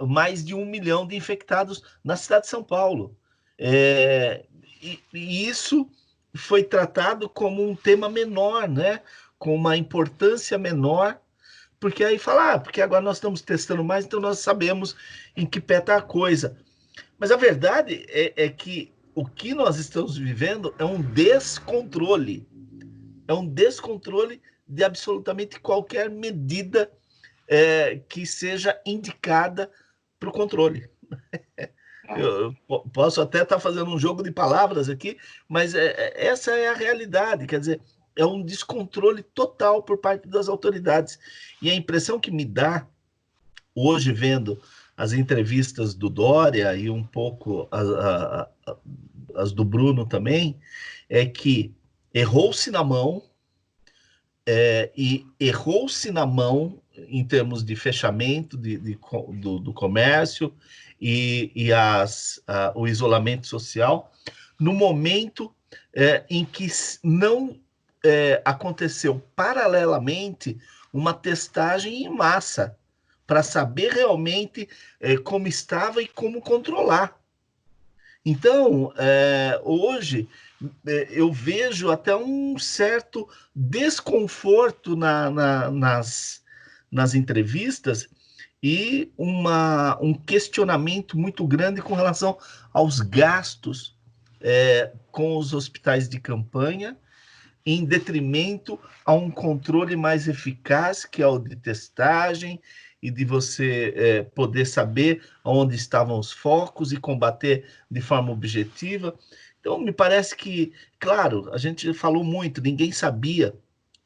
mais de 1 milhão de infectados na cidade de São Paulo. E isso foi tratado como um tema menor, né? Com uma importância menor, porque aí fala, porque agora nós estamos testando mais, então nós sabemos em que pé está a coisa. Mas a verdade é que o que nós estamos vivendo é um descontrole. É um descontrole de absolutamente qualquer medida que seja indicada para o controle. Eu posso até estar fazendo um jogo de palavras aqui, mas essa é a realidade, quer dizer, é um descontrole total por parte das autoridades. E a impressão que me dá, hoje vendo as entrevistas do Dória e um pouco as do Bruno também, é que errou-se na mão, e errou-se na mão em termos de fechamento do comércio e o isolamento social, no momento em que não aconteceu paralelamente uma testagem em massa para saber realmente como estava e como controlar. Então, hoje, eu vejo até um certo desconforto nas entrevistas e um questionamento muito grande com relação aos gastos com os hospitais de campanha, em detrimento a um controle mais eficaz, que é o de testagem, e de você poder saber onde estavam os focos e combater de forma objetiva. Então, me parece que, claro, a gente falou muito, ninguém sabia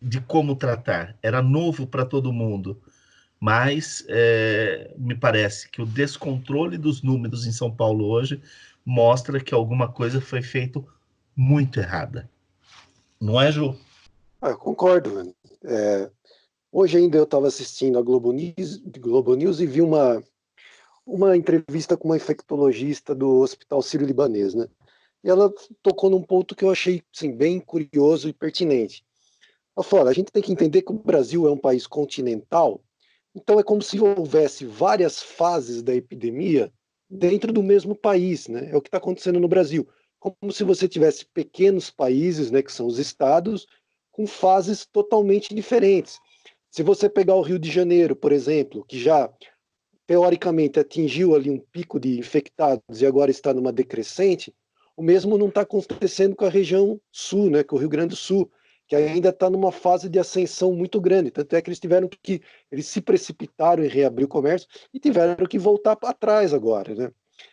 de como tratar, era novo para todo mundo, mas me parece que o descontrole dos números em São Paulo hoje mostra que alguma coisa foi feita muito errada. Não é, Ju?
Eu concordo, mano. Hoje ainda eu estava assistindo a Globo News e vi uma entrevista com uma infectologista do Hospital Sírio-Libanês, né? E ela tocou num ponto que eu achei assim, bem curioso e pertinente. Ela falou, a gente tem que entender que o Brasil é um país continental, então é como se houvesse várias fases da epidemia dentro do mesmo país, né? É o que está acontecendo no Brasil. Como se você tivesse pequenos países, né, que são os estados, com fases totalmente diferentes. Se você pegar o Rio de Janeiro, por exemplo, que já teoricamente atingiu ali um pico de infectados e agora está numa decrescente, o mesmo não está acontecendo com a região sul, né, com o Rio Grande do Sul, que ainda está numa fase de ascensão muito grande. Tanto é que eles se precipitaram em reabrir o comércio e tiveram que voltar para trás agora, né?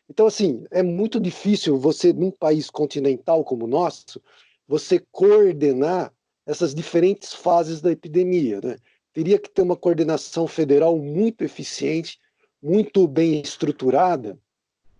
Então, assim, é muito difícil você, num país continental como o nosso, você coordenar essas diferentes fases da epidemia, né? Teria que ter uma coordenação federal muito eficiente, muito bem estruturada,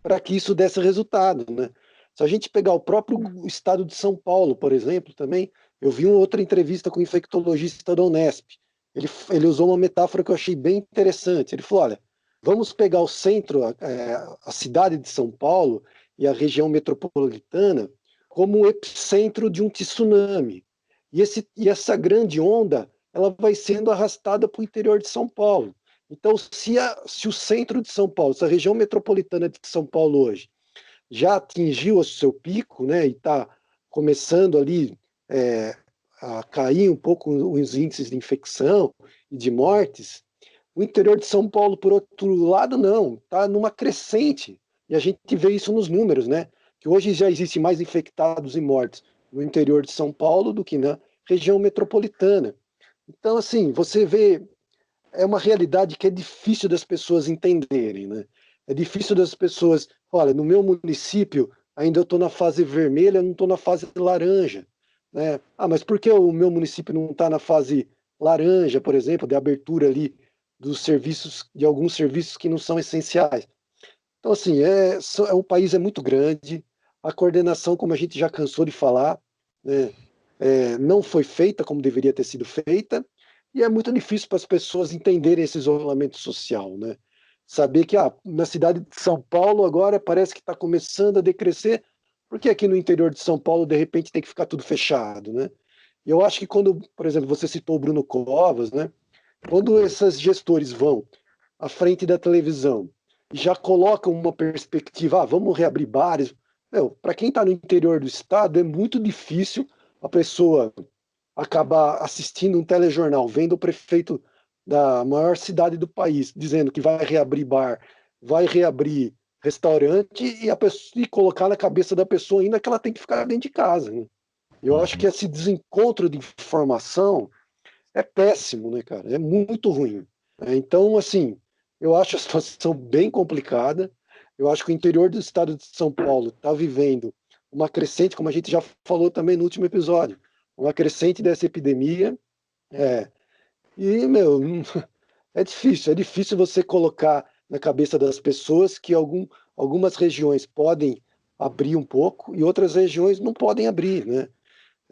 para que isso desse resultado, né? Se a gente pegar o próprio estado de São Paulo, por exemplo, também, eu vi uma outra entrevista com o infectologista da Unesp. Ele usou uma metáfora que eu achei bem interessante. Ele falou, olha, vamos pegar o centro, a cidade de São Paulo e a região metropolitana como o epicentro de um tsunami. E essa grande onda, ela vai sendo arrastada para o interior de São Paulo. Então, se o centro de São Paulo, se a região metropolitana de São Paulo hoje já atingiu o seu pico, né, e está começando ali a cair um pouco os índices de infecção e de mortes, o interior de São Paulo, por outro lado, não, está numa crescente. E a gente vê isso nos números, né? Que hoje já existe mais infectados e mortes no interior de São Paulo do que na região metropolitana. Então, assim, você vê, é uma realidade que é difícil das pessoas entenderem, né? É difícil das pessoas, olha, no meu município ainda eu estou na fase vermelha, não estou na fase laranja, né? Ah, mas por que o meu município não está na fase laranja, por exemplo, de abertura ali dos serviços, de alguns serviços que não são essenciais? Então, assim, o país é muito grande, a coordenação, como a gente já cansou de falar, né, não foi feita como deveria ter sido feita, e é muito difícil para as pessoas entenderem esse isolamento social, né? Saber que na cidade de São Paulo agora parece que está começando a decrescer, porque aqui no interior de São Paulo, de repente, tem que ficar tudo fechado, né? E eu acho que quando, por exemplo, você citou o Bruno Covas, né? Quando esses gestores vão à frente da televisão e já colocam uma perspectiva, vamos reabrir bares, para quem está no interior do estado é muito difícil a pessoa acabar assistindo um telejornal, vendo o prefeito da maior cidade do país dizendo que vai reabrir bar, vai reabrir restaurante e colocar na cabeça da pessoa ainda que ela tem que ficar dentro de casa, né? Eu acho que esse desencontro de informação é péssimo, né, cara? É muito ruim. Então, assim, eu acho a situação bem complicada. Eu acho que o interior do estado de São Paulo está vivendo uma crescente, como a gente já falou também no último episódio, uma crescente dessa epidemia. E, meu, é difícil você colocar na cabeça das pessoas que algumas regiões podem abrir um pouco e outras regiões não podem abrir, né?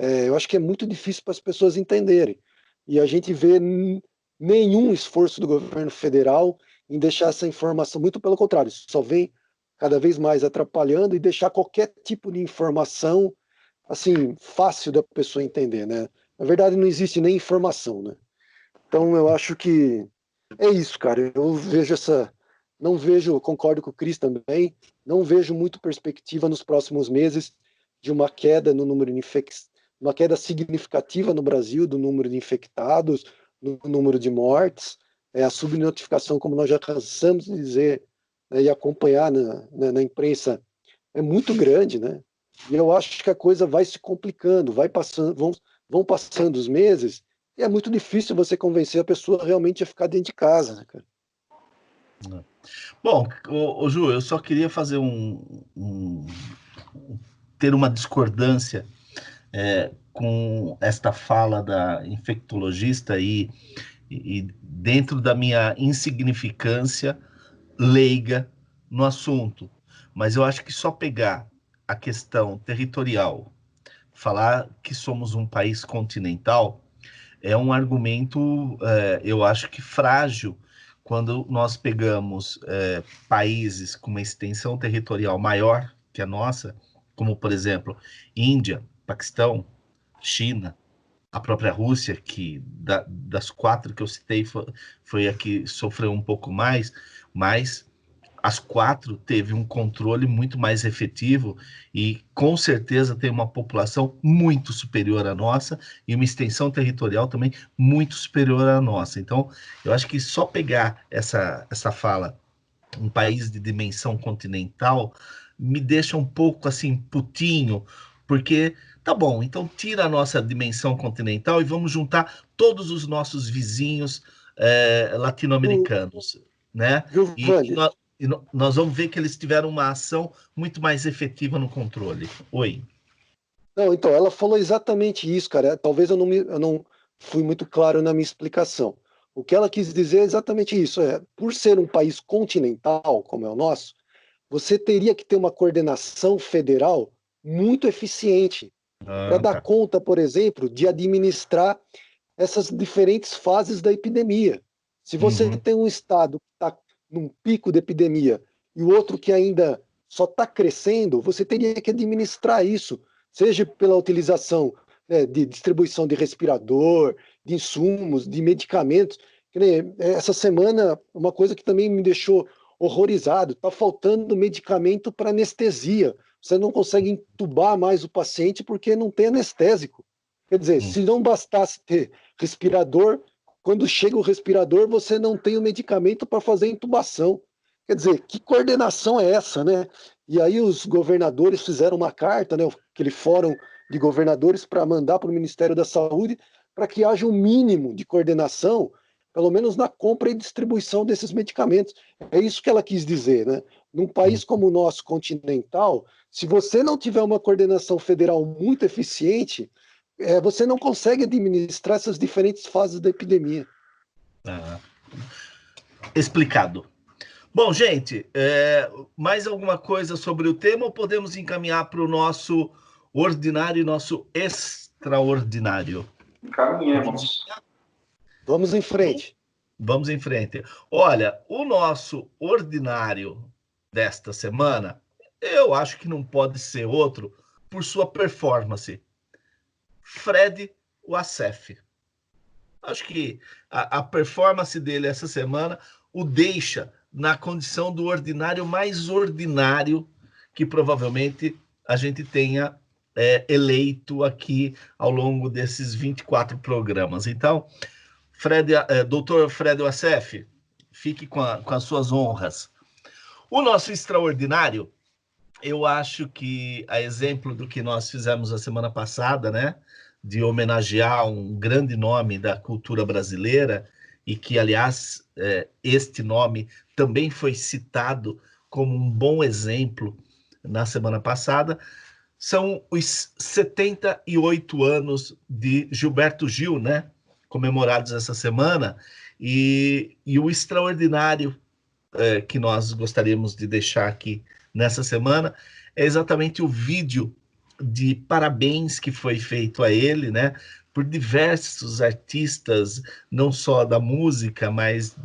eu acho que é muito difícil para as pessoas entenderem. E a gente vê nenhum esforço do governo federal em deixar essa informação, muito pelo contrário, só vem cada vez mais atrapalhando e deixar qualquer tipo de informação assim fácil da pessoa entender, né? Na verdade, não existe nem informação, né? Então, eu acho que é isso, cara. Eu vejo não vejo, concordo com o Cris também, não vejo muito perspectiva nos próximos meses de uma queda no número de uma queda significativa no Brasil do número de infectados, no número de mortes. A subnotificação, como nós já cansamos de dizer, né, e acompanhar na imprensa, é muito grande, né? E eu acho que a coisa vai se complicando, vão passando os meses, e é muito difícil você convencer a pessoa realmente a ficar dentro de casa, né, cara?
Bom, Ju, eu só queria fazer ter uma discordância com esta fala da infectologista e dentro da minha insignificância leiga no assunto. Mas eu acho que só pegar a questão territorial, falar que somos um país continental, é um argumento, eu acho que frágil, quando nós pegamos países com uma extensão territorial maior que a nossa, como, por exemplo, Índia, Paquistão, China, a própria Rússia, que das 4 que eu citei foi a que sofreu um pouco mais, mas as 4 teve um controle muito mais efetivo e com certeza tem uma população muito superior à nossa e uma extensão territorial também muito superior à nossa. Então, eu acho que só pegar essa fala, um país de dimensão continental, me deixa um pouco assim putinho, porque tá bom, então tira a nossa dimensão continental e vamos juntar todos os nossos vizinhos latino-americanos, né?
Giovanni,
Nós vamos ver que eles tiveram uma ação muito mais efetiva no controle. Oi.
não, então, ela falou exatamente isso, cara. Talvez eu não fui muito claro na minha explicação. O que ela quis dizer é exatamente isso. Por ser um país continental, como é o nosso, você teria que ter uma coordenação federal muito eficiente para dar
Tá.
conta, por exemplo, de administrar essas diferentes fases da epidemia. Se você tem um estado que está num pico de epidemia e o outro que ainda só está crescendo, você teria que administrar isso, seja pela utilização de distribuição de respirador, de insumos, de medicamentos. Essa semana, uma coisa que também me deixou horrorizado, está faltando medicamento para anestesia. Você não consegue entubar mais o paciente porque não tem anestésico. Quer dizer, se não bastasse ter respirador, quando chega o respirador, você não tem o medicamento para fazer a intubação. Quer dizer, que coordenação é essa, né? E aí os governadores fizeram uma carta, né, aquele fórum de governadores, para mandar para o Ministério da Saúde para que haja um mínimo de coordenação, pelo menos na compra e distribuição desses medicamentos. É isso que ela quis dizer, né? Num país como o nosso, continental, se você não tiver uma coordenação federal muito eficiente, você não consegue administrar essas diferentes fases da epidemia.
Explicado. Bom, gente, mais alguma coisa sobre o tema ou podemos encaminhar para o nosso ordinário e nosso extraordinário?
Caminhemos.
Vamos em frente.
Vamos em frente. Olha, o nosso ordinário desta semana, eu acho que não pode ser outro por sua performance. Fred Wassef. Acho que a performance dele essa semana o deixa na condição do ordinário mais ordinário que provavelmente a gente tenha eleito aqui ao longo desses 24 programas. Então, doutor Fred Wassef, fique com as suas honras. O nosso extraordinário, eu acho que, a exemplo do que nós fizemos a semana passada, né, de homenagear um grande nome da cultura brasileira, e que, aliás, este nome também foi citado como um bom exemplo na semana passada, são os 78 anos de Gilberto Gil, né, comemorados essa semana, e o extraordinário que nós gostaríamos de deixar aqui nessa semana é exatamente o vídeo de parabéns que foi feito a ele, né, por diversos artistas, não só da música, mas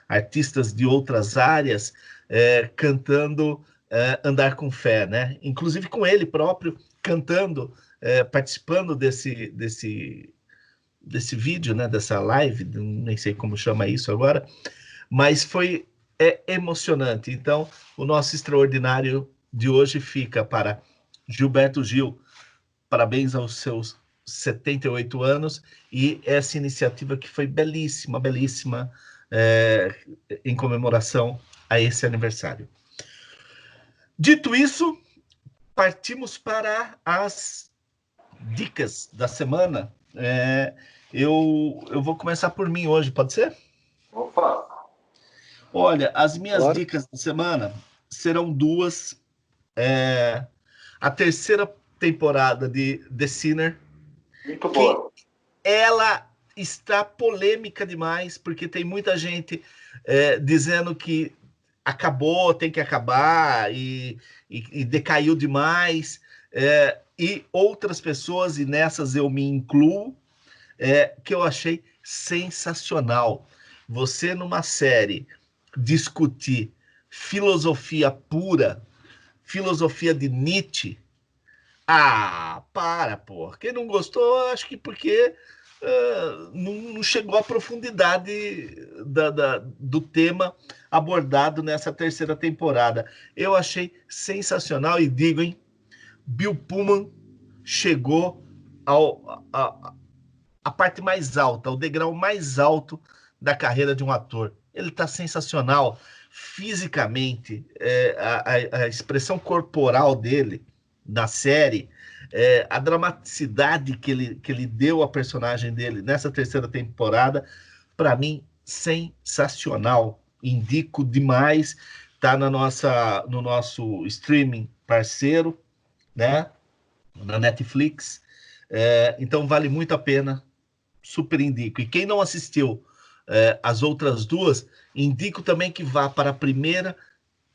artistas de outras áreas, cantando Andar com Fé, né? Inclusive com ele próprio cantando, participando desse vídeo, né, dessa live, nem sei como chama isso agora, mas foi emocionante. Então, o nosso extraordinário de hoje fica para Gilberto Gil. Parabéns aos seus 78 anos e essa iniciativa que foi belíssima, belíssima, em comemoração a esse aniversário. Dito isso, partimos para as dicas da semana. Eu vou começar por mim hoje, pode ser?
Opa!
Olha, as minhas
Claro.
dicas da semana serão duas. A terceira temporada de The Sinner.
Muito boa.
Ela está polêmica demais, porque tem muita gente dizendo que acabou, tem que acabar, e decaiu demais. E outras pessoas, e nessas eu me incluo, que eu achei sensacional. Você, numa série, discutir filosofia pura, filosofia de Nietzsche. Pô. Quem não gostou, acho que porque não chegou à profundidade do tema abordado nessa terceira temporada. Eu achei sensacional e digo, hein, Bill Pullman chegou à parte mais alta, ao degrau mais alto da carreira de um ator. Ele está sensacional fisicamente, a expressão corporal dele na série, a dramaticidade que ele deu à personagem dele nessa terceira temporada, para mim, sensacional. Indico demais, tá no nosso streaming parceiro, né, na Netflix, então vale muito a pena, super indico. E quem não assistiu as outras duas, indico também que vá para a primeira,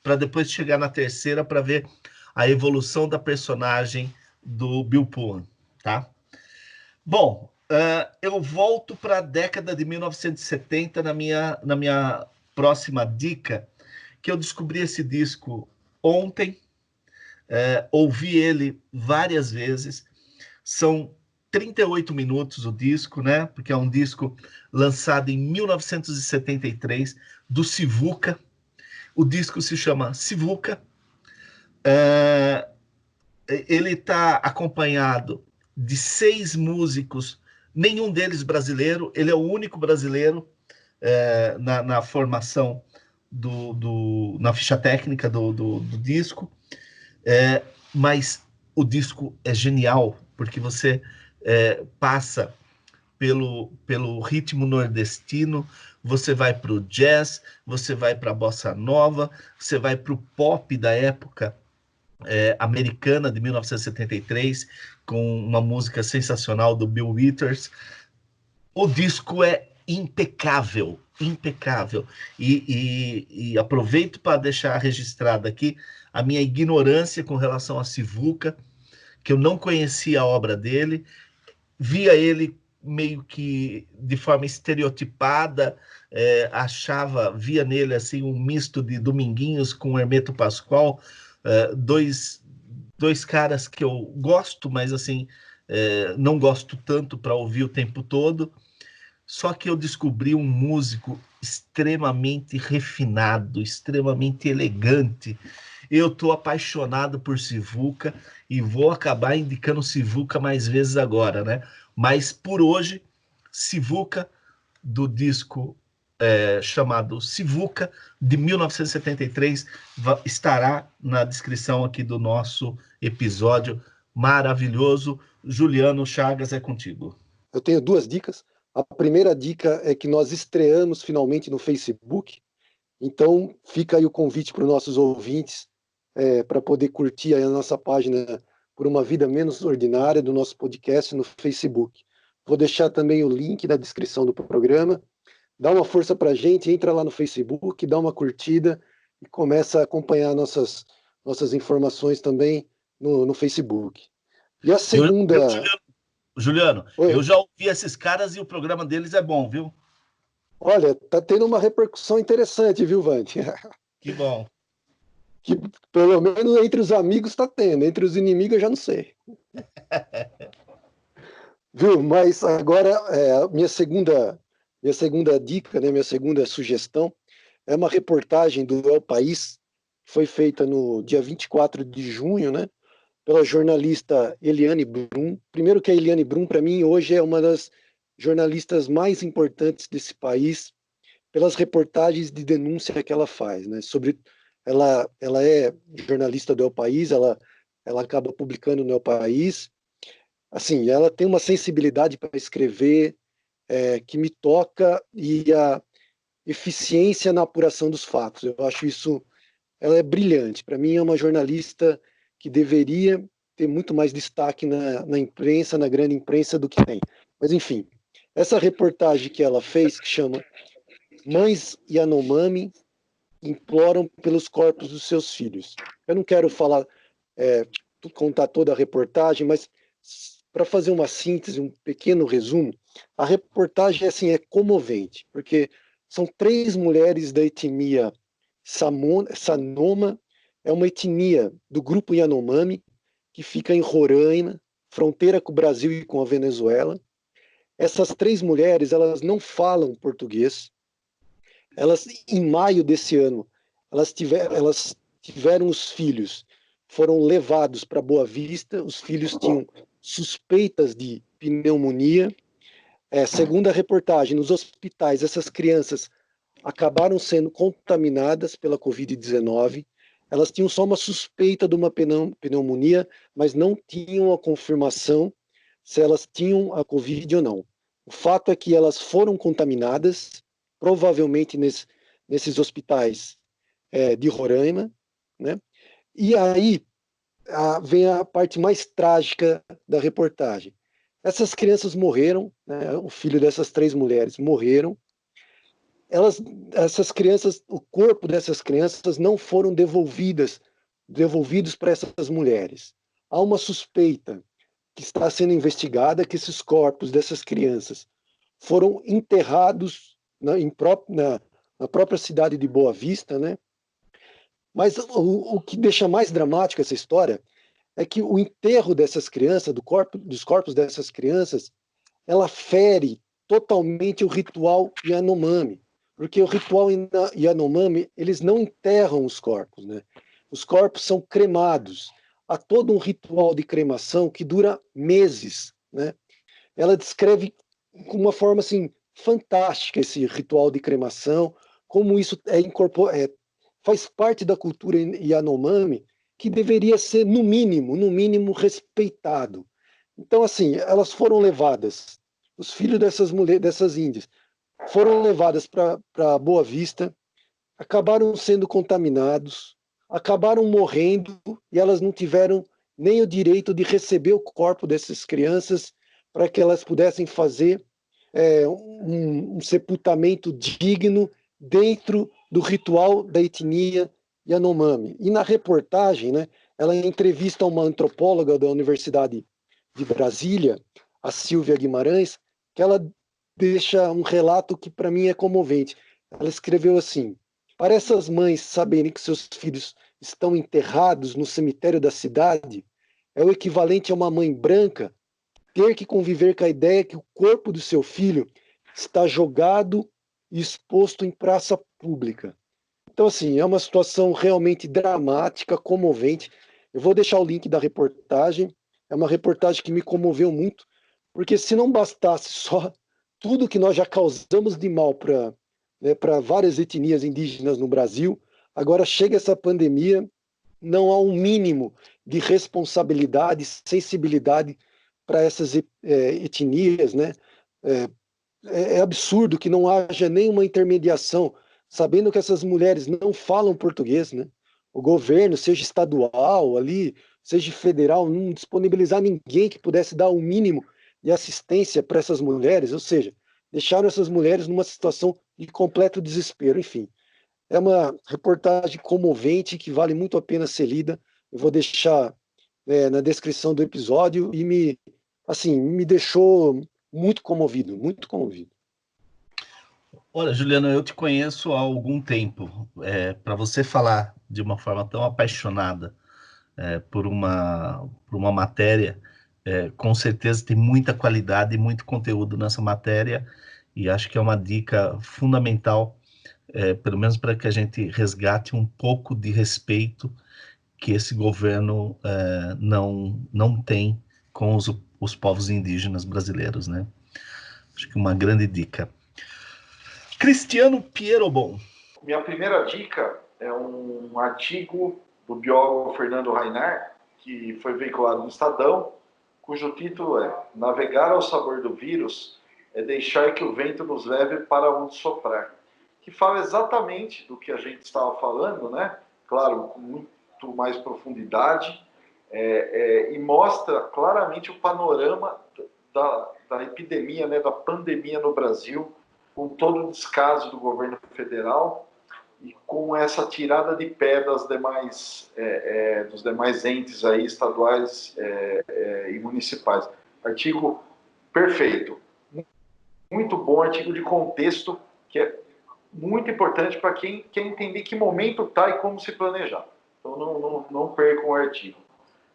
para depois chegar na terceira, para ver a evolução da personagem do Bill Pullman, tá? Bom, eu volto para a década de 1970 na minha próxima dica, que eu descobri esse disco ontem, ouvi ele várias vezes, são 38 minutos o disco, né? Porque é um disco lançado em 1973, do Sivuca. O disco se chama Sivuca. Ele está acompanhado de 6 músicos, nenhum deles brasileiro, ele é o único brasileiro na formação, na ficha técnica do disco, mas o disco é genial, porque você passa pelo ritmo nordestino, você vai para o jazz, você vai para a bossa nova, você vai para o pop da época americana de 1973, com uma música sensacional do Bill Withers. O disco é impecável, impecável. E aproveito para deixar registrado aqui a minha ignorância com relação a Sivuca, que eu não conhecia a obra dele, via ele meio que de forma estereotipada, via nele assim um misto de Dominguinhos com Hermeto Pascoal, dois caras que eu gosto, mas assim, não gosto tanto para ouvir o tempo todo. Só que eu descobri um músico extremamente refinado, extremamente elegante. Eu estou apaixonado por Sivuca e vou acabar indicando Sivuca mais vezes agora, né? Mas por hoje, Sivuca, do disco chamado Sivuca, de 1973, estará na descrição aqui do nosso episódio maravilhoso. Juliano Chagas, é contigo.
Eu tenho 2 dicas. A primeira dica é que nós estreamos finalmente no Facebook, então fica aí o convite para os nossos ouvintes para poder curtir aí a nossa página Por uma Vida Menos Ordinária do nosso podcast no Facebook. Vou deixar também o link na descrição do programa. Dá uma força para a gente, entra lá no Facebook, dá uma curtida e começa a acompanhar nossas informações também no Facebook. E a segunda...
Juliano,
Oi.
eu já ouvi esses caras e o programa deles é bom, viu?
Olha, tá tendo uma repercussão interessante, viu, Vante?
Que bom.
Que pelo menos entre os amigos está tendo, entre os inimigos eu já não sei. Viu? Mas agora, minha segunda dica, né, minha segunda sugestão, é uma reportagem do El País, que foi feita no dia 24 de junho, né, pela jornalista Eliane Brum. Primeiro que a Eliane Brum, para mim, hoje é uma das jornalistas mais importantes desse país, pelas reportagens de denúncia que ela faz, né, ela é jornalista do El País, ela acaba publicando no El País. Assim, ela tem uma sensibilidade para escrever que me toca, e a eficiência na apuração dos fatos. Eu acho isso, ela é brilhante. Para mim, é uma jornalista que deveria ter muito mais destaque na imprensa, na grande imprensa, do que tem. Mas, enfim, essa reportagem que ela fez, que chama Mães Yanomami imploram pelos corpos dos seus filhos. Eu não quero falar, contar toda a reportagem, mas para fazer uma síntese, um pequeno resumo, a reportagem assim, é comovente, porque são 3 mulheres da etnia Sanoma, é uma etnia do grupo Yanomami, que fica em Roraima, fronteira com o Brasil e com a Venezuela. Essas 3 mulheres, elas não falam português. Elas, em maio desse ano, elas tiveram os filhos, foram levados para Boa Vista, os filhos tinham suspeitas de pneumonia. Segundo a reportagem, nos hospitais, essas crianças acabaram sendo contaminadas pela Covid-19. Elas tinham só uma suspeita de uma pneumonia, mas não tinham a confirmação se elas tinham a Covid ou não. O fato é que elas foram contaminadas, provavelmente nesses hospitais de Roraima, né? E aí vem a parte mais trágica da reportagem. Essas crianças morreram, né? O filho dessas 3 mulheres morreram. Essas crianças, o corpo dessas crianças não foram devolvidos para essas mulheres. Há uma suspeita que está sendo investigada, que esses corpos dessas crianças foram enterrados na própria cidade de Boa Vista, né? Mas o que deixa mais dramática essa história é que o enterro dessas crianças, dos corpos dessas crianças, ela fere totalmente o ritual Yanomami, porque o ritual Yanomami, eles não enterram os corpos, né? Os corpos são cremados. Há todo um ritual de cremação que dura meses, né? Ela descreve com uma forma assim fantástica esse ritual de cremação, como isso faz parte da cultura Yanomami, que deveria ser no mínimo respeitado. Então assim, elas foram levadas, os filhos dessas mulheres, dessas índias, foram levadas para Boa Vista, acabaram sendo contaminados, acabaram morrendo, e elas não tiveram nem o direito de receber o corpo dessas crianças para que elas pudessem fazer um sepultamento digno dentro do ritual da etnia Yanomami. E na reportagem, né, ela entrevista uma antropóloga da Universidade de Brasília, a Silvia Guimarães, que ela deixa um relato que para mim é comovente. Ela escreveu assim: para essas mães saberem que seus filhos estão enterrados no cemitério da cidade, é o equivalente a uma mãe branca ter que conviver com a ideia que o corpo do seu filho está jogado e exposto em praça pública. Então, assim, é uma situação realmente dramática, comovente. Eu vou deixar o link da reportagem. É uma reportagem que me comoveu muito, porque se não bastasse só tudo que nós já causamos de mal para várias etnias indígenas no Brasil, agora chega essa pandemia, não há um mínimo de responsabilidade, sensibilidade para essas etnias, né? É absurdo que não haja nenhuma intermediação, sabendo que essas mulheres não falam português, né? O governo, seja estadual ali, seja federal, não disponibilizar ninguém que pudesse dar o mínimo de assistência para essas mulheres, ou seja, deixaram essas mulheres numa situação de completo desespero. Enfim, é uma reportagem comovente que vale muito a pena ser lida. Eu vou deixar na descrição do episódio e me deixou muito comovido, muito comovido.
Olha, Juliano, eu te conheço há algum tempo. Para você falar de uma forma tão apaixonada por uma matéria, com certeza tem muita qualidade e muito conteúdo nessa matéria, e acho que é uma dica fundamental, pelo menos para que a gente resgate um pouco de respeito que esse governo não tem com os povos indígenas brasileiros, né? Acho que uma grande dica. Cristiano Pierobon.
Minha primeira dica é um artigo do biólogo Fernando Rainar, que foi veiculado no Estadão, cujo título é Navegar ao sabor do vírus é deixar que o vento nos leve para onde soprar, que fala exatamente do que a gente estava falando, né? Claro, com muito mais profundidade, e mostra claramente o panorama da epidemia, né, da pandemia no Brasil, com todo o descaso do governo federal e com essa tirada de pé dos demais entes aí, estaduais e municipais. Artigo perfeito. Muito bom, artigo de contexto, que é muito importante para quem quer entender que momento está e como se planejar. Então não percam o artigo.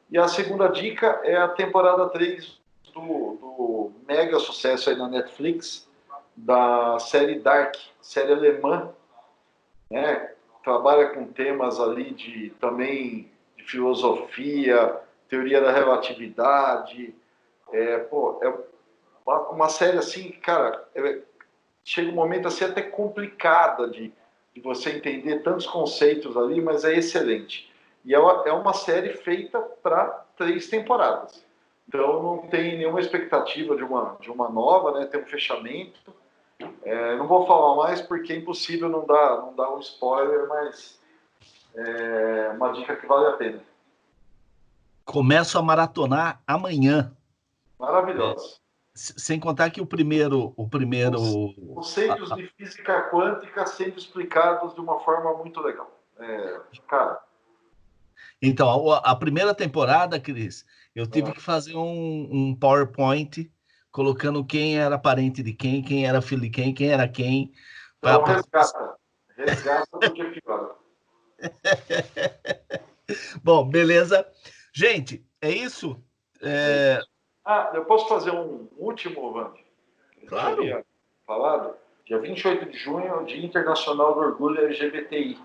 E a segunda dica é a temporada 3 do mega sucesso aí na Netflix, da série Dark, série alemã, né? Trabalha com temas ali também de filosofia, teoria da relatividade. É uma série assim, cara, chega um momento assim até complicada de você entender tantos conceitos ali, mas é excelente. E é uma série feita para 3 temporadas. Então não tem nenhuma expectativa de uma nova, né? Tem um fechamento. Não vou falar mais porque é impossível não dar um spoiler, mas é uma dica que vale a pena.
Começo a maratonar amanhã.
Maravilhoso.
Sem contar que o primeiro...
Conceitos de física quântica sendo explicados de uma forma muito legal. Cara...
Então, a primeira temporada, Cris, eu tive que fazer um PowerPoint colocando quem era parente de quem era filho de quem era quem.
Então, resgata porque é pior.
Bom, beleza. Gente, é isso?
Eu posso fazer um último, Vande?
Claro.
Eu havia falado. Dia 28 de junho é o Dia Internacional do Orgulho LGBTI.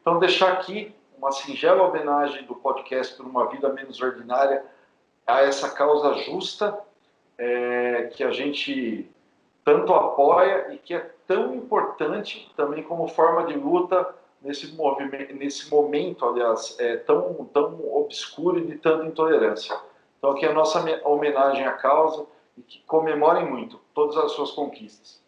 Então, deixar aqui uma singela homenagem do podcast Por uma Vida Menos Ordinária a essa causa justa, que a gente tanto apoia e que é tão importante também como forma de luta nesse momento, aliás, tão obscuro e de tanta intolerância. Então aqui é a nossa homenagem à causa e que comemorem muito todas as suas conquistas.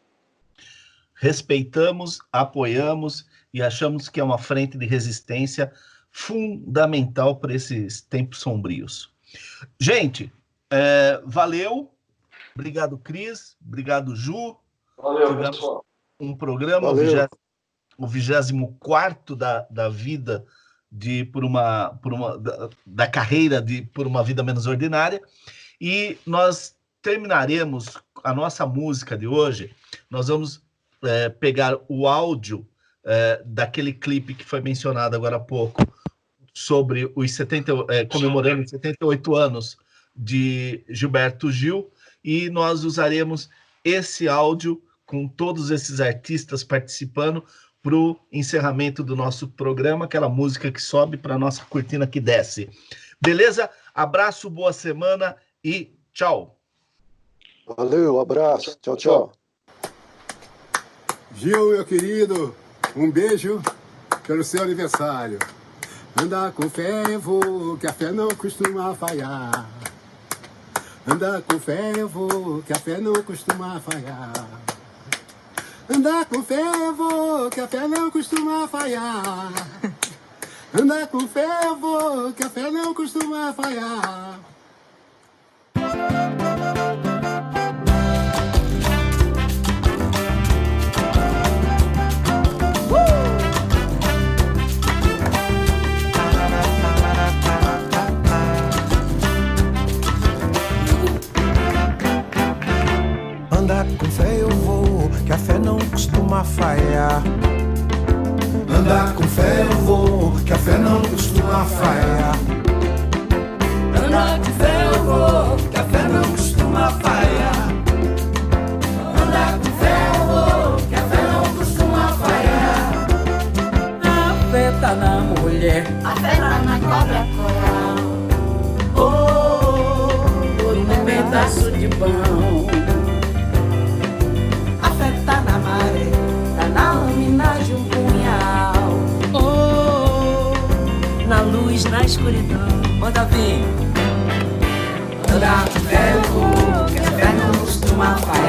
Respeitamos, apoiamos e achamos que é uma frente de resistência fundamental para esses tempos sombrios. Gente, valeu. Obrigado, Cris. Obrigado, Ju.
Valeu,
tivemos
pessoal.
Um programa, o 24º da vida da carreira Por uma Vida Menos Ordinária. E nós terminaremos a nossa música de hoje. Nós vamos pegar o áudio daquele clipe que foi mencionado agora há pouco, sobre os comemorando os 78 anos de Gilberto Gil, e nós usaremos esse áudio com todos esses artistas participando para o encerramento do nosso programa, aquela música que sobe para a nossa cortina que desce. Beleza? Abraço, boa semana e tchau.
Valeu, abraço. Tchau, tchau.
Gil, meu querido, um beijo pelo seu aniversário. Anda com fé, vô, que a fé não costuma falhar. Anda com fé, vô, que a fé não costuma falhar. Anda com fé, vô, que a fé não costuma falhar. Anda com fé, vô, que a fé não costuma falhar.
costuma falhar. Andar com fé eu vou, que a fé não costuma falhar.
Andar com fé eu vou, que a fé não costuma falhar. Andar com fé eu vou, que a fé não costuma falhar. A fé tá na mulher, a fé tá na cobra coral. Oh, por um pedaço de pão. A fé tá na maré, tá na lâmina de um punhal. Oh, na luz, na escuridão. Manda vir. Andar com fé eu vou, que a fé não costuma falhar.